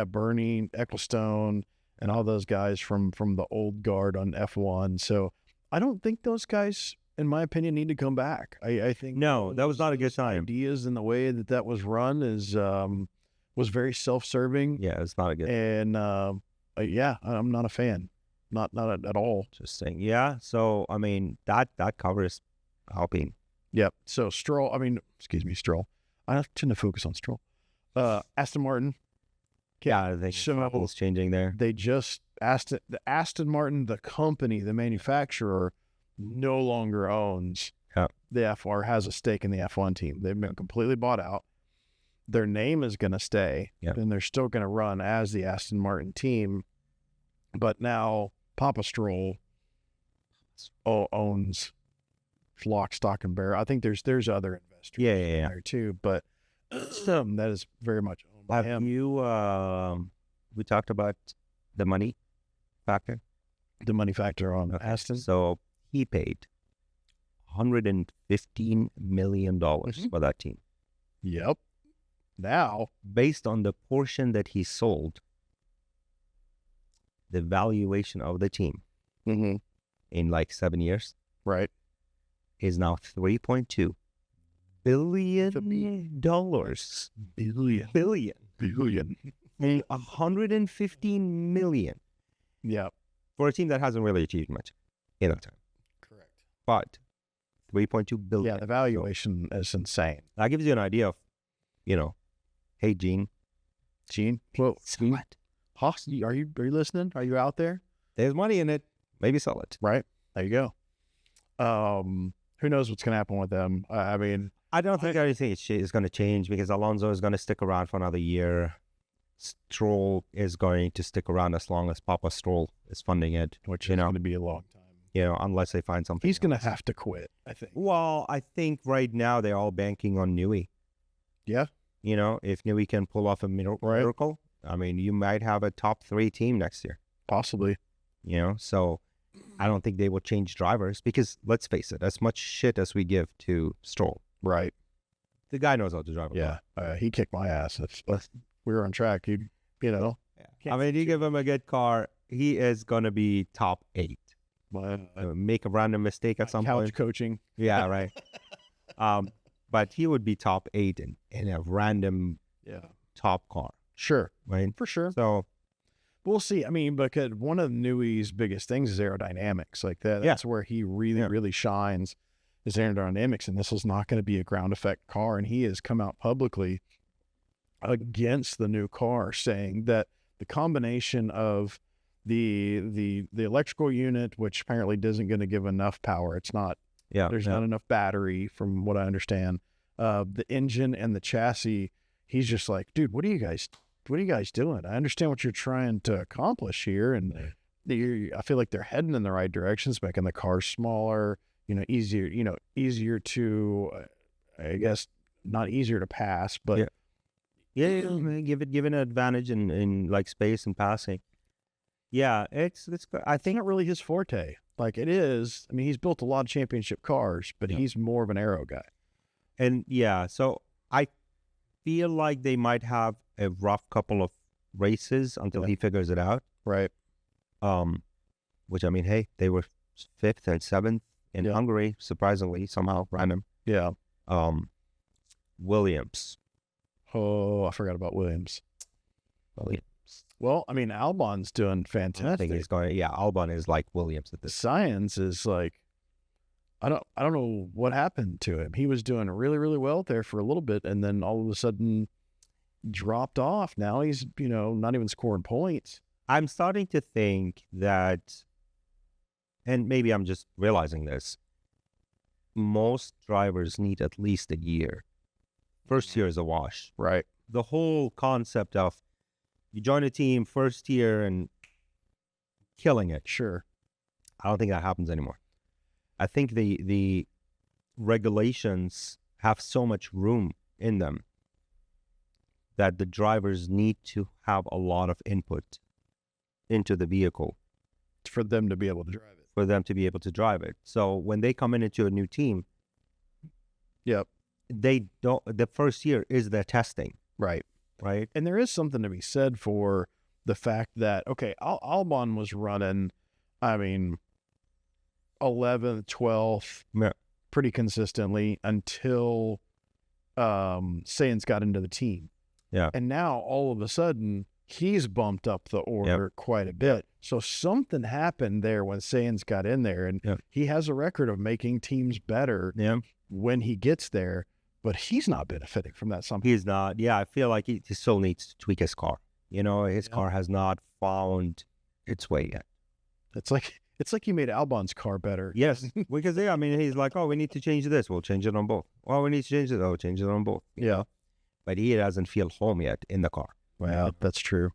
Bernie Ecclestone and all those guys from the old guard on F1. So I don't think those guys, in my opinion, need to come back. I think No, that was not a good time. ideas and the way that was run was very self-serving. Yeah, it's not a good. And I'm not a fan, not at all. Just saying. Yeah. So I mean that covers Alpine. Yep. So Stroll. Stroll. I tend to focus on Stroll. Aston Martin. Yeah, I think So- it's changing there. They just the Aston Martin, the company, the manufacturer, no longer owns the F1 or has a stake in the F1 team. They've been completely bought out. Their name is going to stay, and they're still going to run as the Aston Martin team. But now Papa Stroll owns lock, stock, and barrel. I think there's other investors Yeah. there too, but that is very much owned by Have him. you? We talked about the money factor. The money factor on Okay. Aston. So he paid $115 million for that team. Yep. Now, Based on the portion that he sold, the valuation of the team in like 7 years right. is now $3.2 billion. Billion. Billion. 115 million Yep. for a team that hasn't really achieved much in that time. Correct. But 3.2 billion. Yeah, the valuation is insane. That gives you an idea of, hey, Gene, Well, sell it. Haas, are you listening? Are you out there? There's money in it. Maybe sell it. Right. There you go. Who knows what's going to happen with them? I mean, I don't think anything is going to change because Alonso is going to stick around for another year. Stroll is going to stick around as long as Papa Stroll is funding it, which is going to be a long time. Unless they find something. He's going to else. have to quit, I think. Well, I think right now they're all banking on Newey. Yeah. If Newey can pull off a miracle, I mean, you might have a top 3 team next year. Possibly. So I don't think they will change drivers because let's face it, as much shit as we give to Stroll, Right. the guy knows how to drive a car. Yeah. He kicked my ass. If we were on track, you know. I mean, you give him a good car, he is going to be top 8. Make a random mistake at some couch point. coaching. Yeah, right. But he would be top 8 in a random top car, Sure. right? For sure. So We'll see. I mean, because one of Newey's biggest things is aerodynamics. Like that. That's where he really shines, is aerodynamics. And this is not going to be a ground effect car. And he has come out publicly against the new car, saying that the combination of the electrical unit, which apparently isn't going to give enough power. It's not. There's not enough battery, from what I understand. The engine and the chassis. He's just like, dude, what are you guys doing? I understand what you're trying to accomplish here, and I feel like they're heading in the right directions, making the car smaller, easier to, I guess, not easier to pass, but give it an advantage in like space and passing. Yeah, it's I think not really his forte. Like it is. I mean, he's built a lot of championship cars, but he's more of an aero guy. And so I feel like they might have a rough couple of races until he figures it out. Right. Which I mean, hey, they were 5th and 7th in Hungary, surprisingly, somehow random. Yeah. Williams. Oh, I forgot about Williams. Well, I mean, Albon's doing fantastic. I think he's going. Yeah, Albon is like Williams at this. Science is like, I don't know what happened to him. He was doing really, really well there for a little bit, and then all of a sudden dropped off. Now he's, not even scoring points. I'm starting to think that, and maybe I'm just realizing this, most drivers need at least a year. First year is a wash. Right. the whole concept of you join a team first year and killing it. Sure. I don't think that happens anymore. I think the regulations have so much room in them that the drivers need to have a lot of input into the vehicle For them to be able to drive it. for them to be able to drive it. So when they come into a new team, Yep. they don't. The first year is their testing, Right. right? And there is something to be said for the fact that, okay, Albon was running, 11th, 12th, Yeah. pretty consistently until Sainz got into the team. Yeah. And now all of a sudden he's bumped up the order quite a bit. So something happened there when Sainz got in there, and he has a record of making teams better when he gets there, but he's not benefiting from that somehow. He's not. Yeah, I feel like he still needs to tweak his car. His car has not found its way yet. It's like you made Albon's car better. Yes, because he's like, oh, we need to change this. We'll change it on both. Oh, we need to change it. Oh, change it on both. Yeah. But he doesn't feel home yet in the car. Wow, that's true.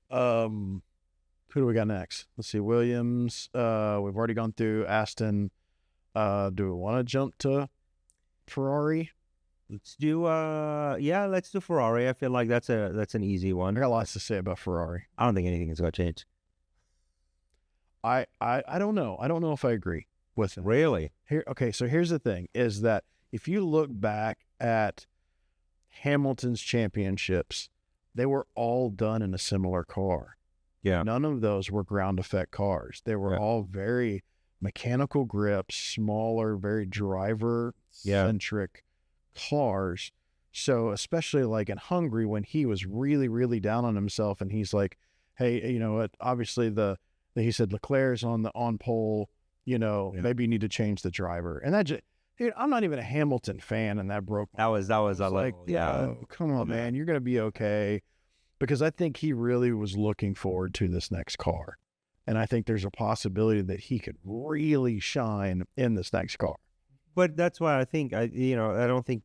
Who do we got next? Let's see. Williams. We've already gone through Aston. Do we want to jump to Ferrari? Let's do let's do Ferrari. I feel like that's an easy I one. got lots to say about Ferrari. I don't think anything is going to change. I don't know. I don't know if I agree with it. Really? Okay, so here's the thing, is that if you look back at Hamilton's championships, they were all done in a similar car. Yeah. None of those were ground effect cars. They were all very mechanical grips, smaller, very driver-centric cars. So especially like in Hungary, when he was really, really down on himself, and he's like, hey, you know what, obviously he said Leclerc's on pole, maybe you need to change the driver. And that just, dude, I'm not even a Hamilton fan, and that broke my That was like, come on, man, you're going to be okay. Because I think he really was looking forward to this next car. And I think there's a possibility that he could really shine in this next car. But that's why I think, I don't think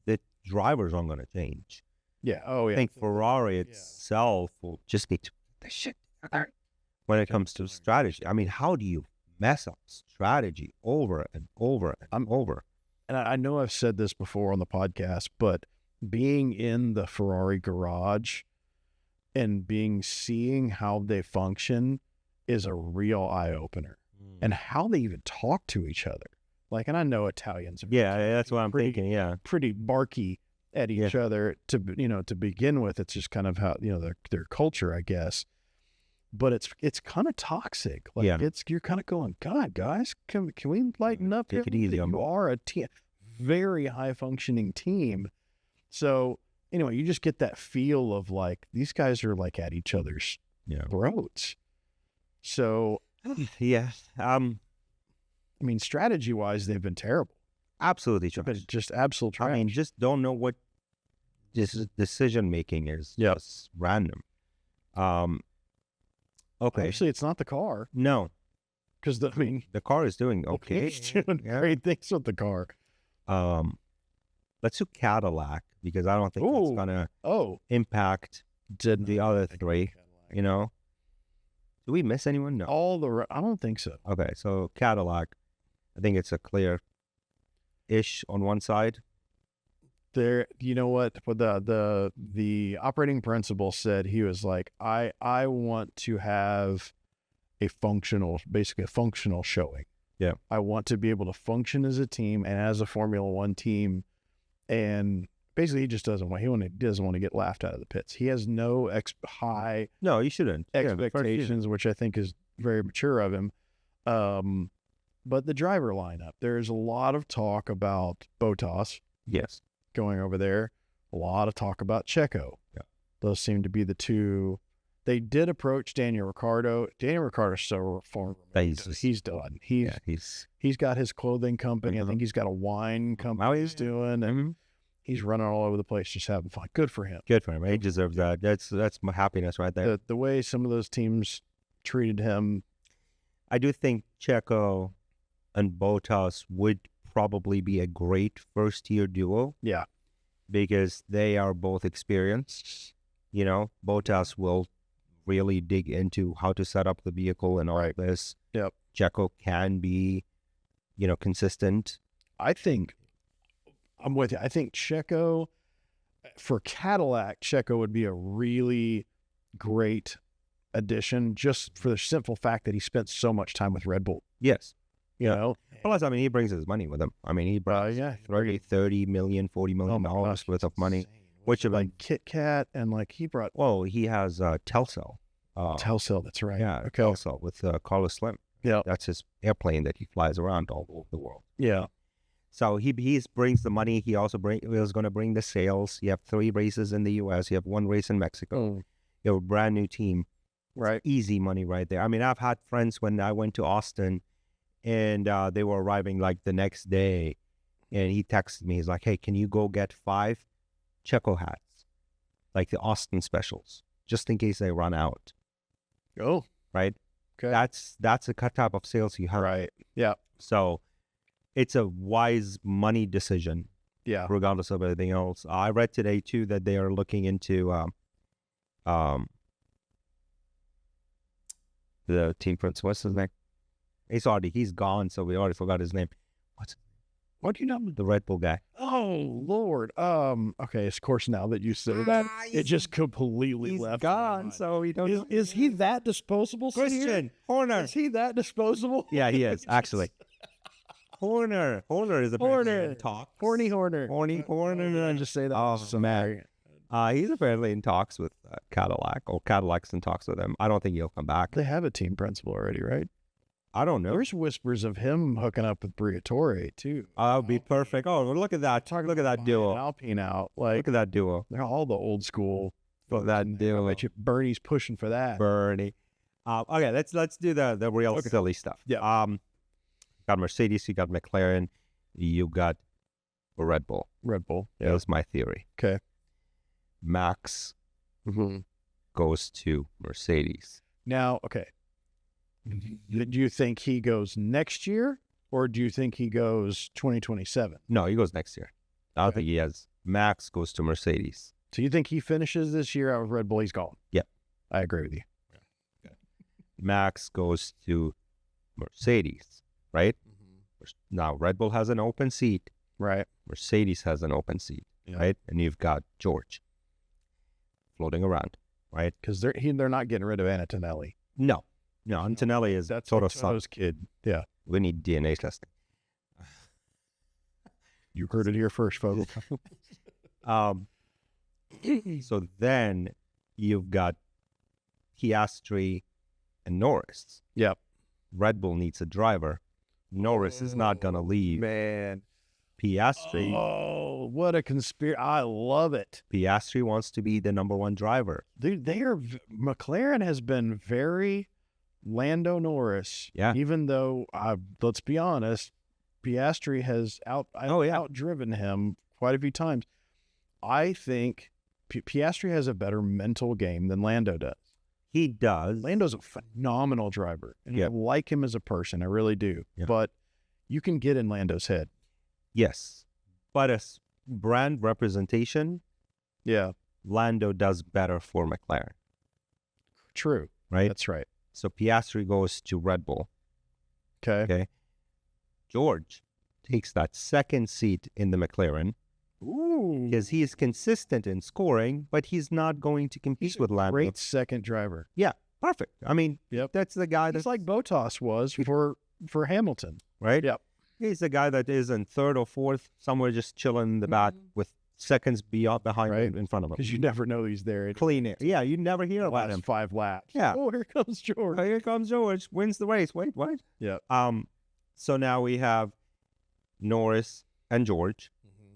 the drivers aren't going to change. Yeah. Oh, yeah. I think Ferrari itself will just need to put the shit together when it comes to strategy. How do you mess up strategy over and over and over? And I know I've said this before on the podcast, but being in the Ferrari garage and seeing how they function is a real eye-opener. And how they even talk to each other. Like, and I know Italians. That's what I'm thinking. Yeah. Pretty barky at each other to begin with. It's just kind of how, their culture, I guess. But it's kind of toxic. Like you're kind of going, God, guys, can we lighten up? Take it easy. You are a team, very high functioning team. So anyway, you just get that feel of like, these guys are like at each other's throats. So strategy wise, they've been terrible. Absolutely trash. But just absolute trash. Just don't know what this decision making is. Just random. Okay. Actually, it's not the car. No. Because the car is doing okay. It's doing great things with the car. Let's do Cadillac, because I don't think it's gonna impact the other three. Do we miss anyone? No. I don't think so. Okay, so Cadillac, I think it's a clear-ish on one side. There, you know what? The operating principal said, he was like, I want to have basically a functional showing. Yeah. I want to be able to function as a team and as a Formula One team. And basically, he just doesn't want to get laughed out of the pits. He has no high. No, you shouldn't. Expectations, which I think is very mature of him. But the driver lineup, there's a lot of talk about Bottas. Yes. Going over there. A lot of talk about Checo. Yeah. Those seem to be the two. They did approach Daniel Ricciardo. Daniel Ricciardo's so far. He's done. He's got his clothing company. I think he's got a wine company he's doing. And he's running all over the place, just having fun. Good for him. Good for him. He deserves that. That's my happiness right there. The way some of those teams treated him. I do think Checo and Bottas would probably be a great first-year duo. Yeah. because they are both experienced. You know, Bottas will really dig into how to set up the vehicle and all Right. this. Yep. Checo can be, consistent. I think I'm with you. I think Checo, for Cadillac, Checo would be a really great addition just for the simple fact that he spent so much time with Red Bull. Yes. You Yeah. know? Plus, I mean, he brings his money with him. I mean, he brings yeah. 30 million, $40 million my gosh, worth of money. insane. Which have like Kit Kat and like he brought Well, he has Telcel. Telcel, that's right. Yeah, Okay. Telcel with Carlos Slim. Yeah. That's his airplane that he flies around all over the world. Yeah. So he brings the money. He also was going to bring the sales. You have 3 races in the U.S. You have 1 race in Mexico. You have a brand new team. Right. Easy money right there. I mean, I've had friends when I went to Austin and they were arriving like the next day. And he texted me. He's like, hey, can you go get 5 Checo hats? Like the Austin specials, just in case they run out. Oh. Right? Okay. That's the type of sales you have. Right. Yeah. So it's a wise money decision, Yeah. regardless of everything else. I read today too that they are looking into the team principal. What's his name? He's gone, so we already forgot his name. What do you know? The Red Bull guy. Oh Lord. Okay. Of course, now that you said that, it just completely He's left. my gone, mind. so we don't. Is he that disposable? Sahir? Christian Horner? Is he that disposable? Yeah, he is actually. Horner is apparently in talks. Horny Horner. Horner. I just say that. Oh, so man. He's apparently in talks with Cadillac, or Cadillac's in talks with him. I don't think he'll come back. They have a team principal already, right? I don't know. There's whispers of him hooking up with Briatore too. That would be perfect. Oh, look at that. Look at that Buying duo. Alpine out. Like Look at that duo. they're all the old school. Look at that I duo. bet you Bernie's pushing for that. Bernie. Okay, let's do the real silly stuff. Yeah. Got Mercedes, you got McLaren, you got Red Bull. Red Bull. Here's my theory. Okay. Max goes to Mercedes. Now, okay. Do you think he goes next year, or do you think he goes 2027? No, he goes next year. I don't Okay. think he has. Max goes to Mercedes. So you think he finishes this year out with Red Bull? He's gone. Yep. I agree with you. Max goes to Mercedes, right? Now, Red Bull has an open seat. Right. Mercedes has an open seat, Yeah. right? And you've got George floating around, right? Because they're not getting rid of Antonelli. No, Antonelli is That's total Toto's kid. Yeah. We need DNA testing. You heard it here first, folks. So then you've got Piastri and Norris. Yep. Red Bull needs a driver. Norris is not going to leave. Man. Piastri. Oh, what a conspiracy. I love it. Piastri wants to be the number 1 driver. Dude, McLaren has been very Lando Norris. Yeah. Even though, let's be honest, Piastri has outdriven him quite a few times. I think Piastri has a better mental game than Lando does. He does. Lando's a phenomenal driver, and I like him as a person. I really do. Yeah. But you can get in Lando's head. Yes. But as brand representation, Yeah, Lando does better for McLaren, true. right? That's right. So Piastri goes to Red Bull. Okay. George takes that 2nd seat in the McLaren Ooh. because he is consistent in scoring, but he's not going to compete with Lando. Great second driver. Yeah, perfect. I mean, Yep. that's the guy It's that's like Bottas was for Hamilton. right. Yep. He's the guy that is in 3rd or 4th, somewhere just chilling in the back with seconds behind Right. him, in front of him. Because you never know he's there. It Clean air. Yeah, you never hear about last him. 5 laps. Yeah. Oh, here comes George. Here comes George, wins the race. Wait, what? Yeah. So now we have Norris and George.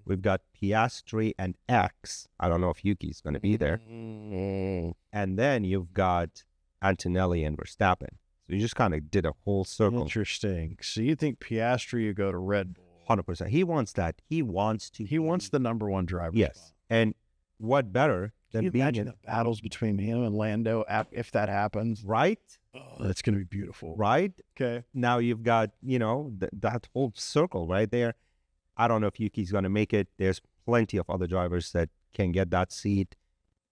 We've got Piastri and X. I don't know if Yuki's going to be there. And then you've got Antonelli and Verstappen. So you just kind of did a whole circle. Interesting. So you think Piastri would go to Red Bull? 100%. He wants that. He wants to. He wants the number 1 driver. Yes. And what better Can than you being imagine in, the battles between him and Lando if that happens? right? Oh, that's going to be beautiful. Right? Okay. Now you've got, that whole circle right there. I don't know if Yuki's going to make it. There's plenty of other drivers that can get that seat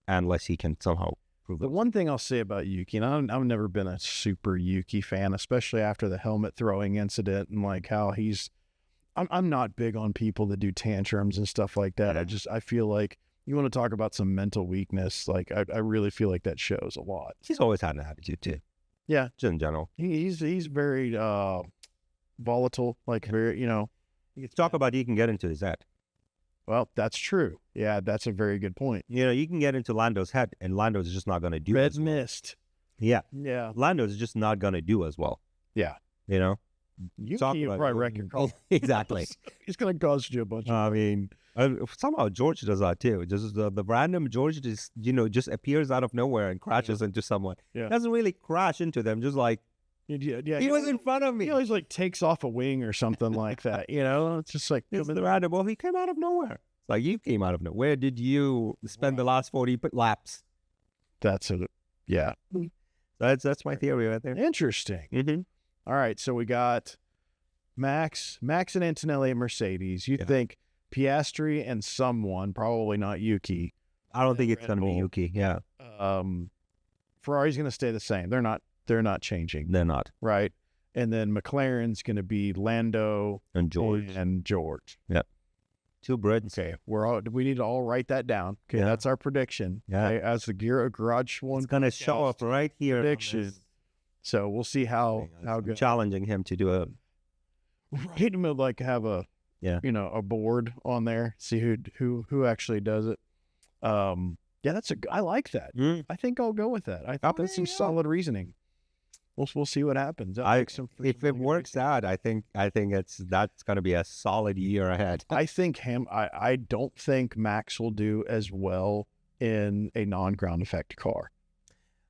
unless he can somehow prove The it. one thing I'll say about Yuki, and I've never been a super Yuki fan, especially after the helmet throwing incident and like how I'm not big on people that do tantrums and stuff like that. I feel like you want to talk about some mental weakness. Like I really feel like that shows a lot. He's always had an attitude too. Yeah. Just in general. He's very volatile, like very, You can talk about he can get into his head. well, that's true. Yeah, that's a very good point. You can get into Lando's head, and Lando's just not going to do Red as well. mist. Yeah. Yeah. Lando's just not going to do as well. Yeah. You Yuki Talk will about- probably wreck your car. Exactly. He's going to cost you a bunch of I mean, somehow George does that too. Just the random George just appears out of nowhere and crashes into someone. Yeah. Doesn't really crash into them, just like Yeah, he was in front of me. He always like takes off a wing or something like that. It's just like It's the random. Well, he came out of nowhere. It's like you came out of nowhere. Where did you spend the last 40 laps? that's it. Yeah, That's my theory right there. interesting. Mm-hmm. All right, so we got Max and Antonelli at Mercedes. You Yeah. think Piastri and someone, probably not Yuki. I don't think it's Red going to be Bull. Yuki. Yeah, Ferrari's going to stay the same. They're not changing, they're not. right? And then McLaren's going to be Lando And George. and George. Two Brits. Okay, we need to all write that down. Okay, Yeah. that's our prediction. Yeah. Okay, as the Garage One It's going to show up right here. on prediction. this. So we'll see how I'm good. challenging him to do a Right, I'm gonna like have a a board on there. See who actually does it. Yeah, I like that. I think I'll go with that. I think that's some solid reasoning. We'll see what happens. If it works out, I think that's going to be a solid year ahead. I think I don't think Max will do as well in a non-ground effect car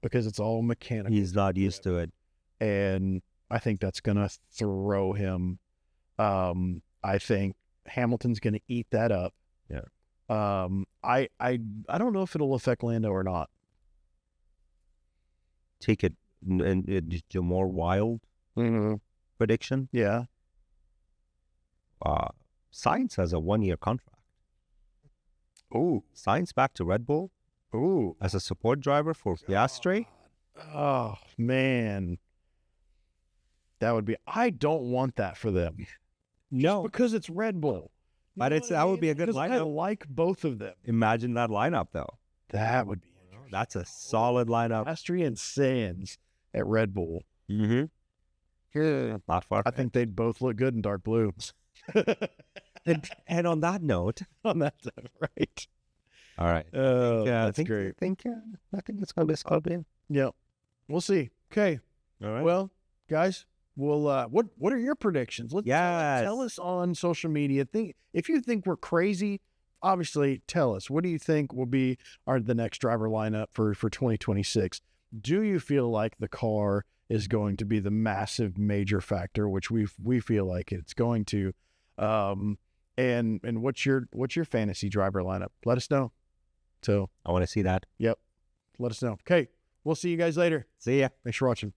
because it's all mechanical. He's not used to it. And I think that's going to throw him. I think Hamilton's going to eat that up. Yeah. I don't know if it'll affect Lando or not. Take it and do more wild prediction. Yeah. Sainz has a 1-year contract. Ooh. Sainz back to Red Bull Ooh. as a support driver for Piastri. Oh man. That would be. I don't want that for them. No, Because it's Red Bull. You But know it's- what I that would mean? be a good Because I lineup. like both of them. imagine that lineup though. That would be interesting. That's a solid lineup. Piastri and Sands at Red Bull. Mm-hmm. Yeah. Not far. I think they'd both look good in dark blue. And on that note, On that side, right? all right. Oh, I that's think great. I think it's going to be a solid win. Yeah, we'll see. Okay, All right. well, guys, we'll. What are your predictions? Tell us on social media. If you think we're crazy, obviously tell us. What do you think will be the next driver lineup for 2026? Do you feel like the car is going to be the massive major factor, which we feel like it's going to? And what's your fantasy driver lineup? Let us know. So I want to see that. let us know. Okay, we'll see you guys later. See ya. Thanks for watching.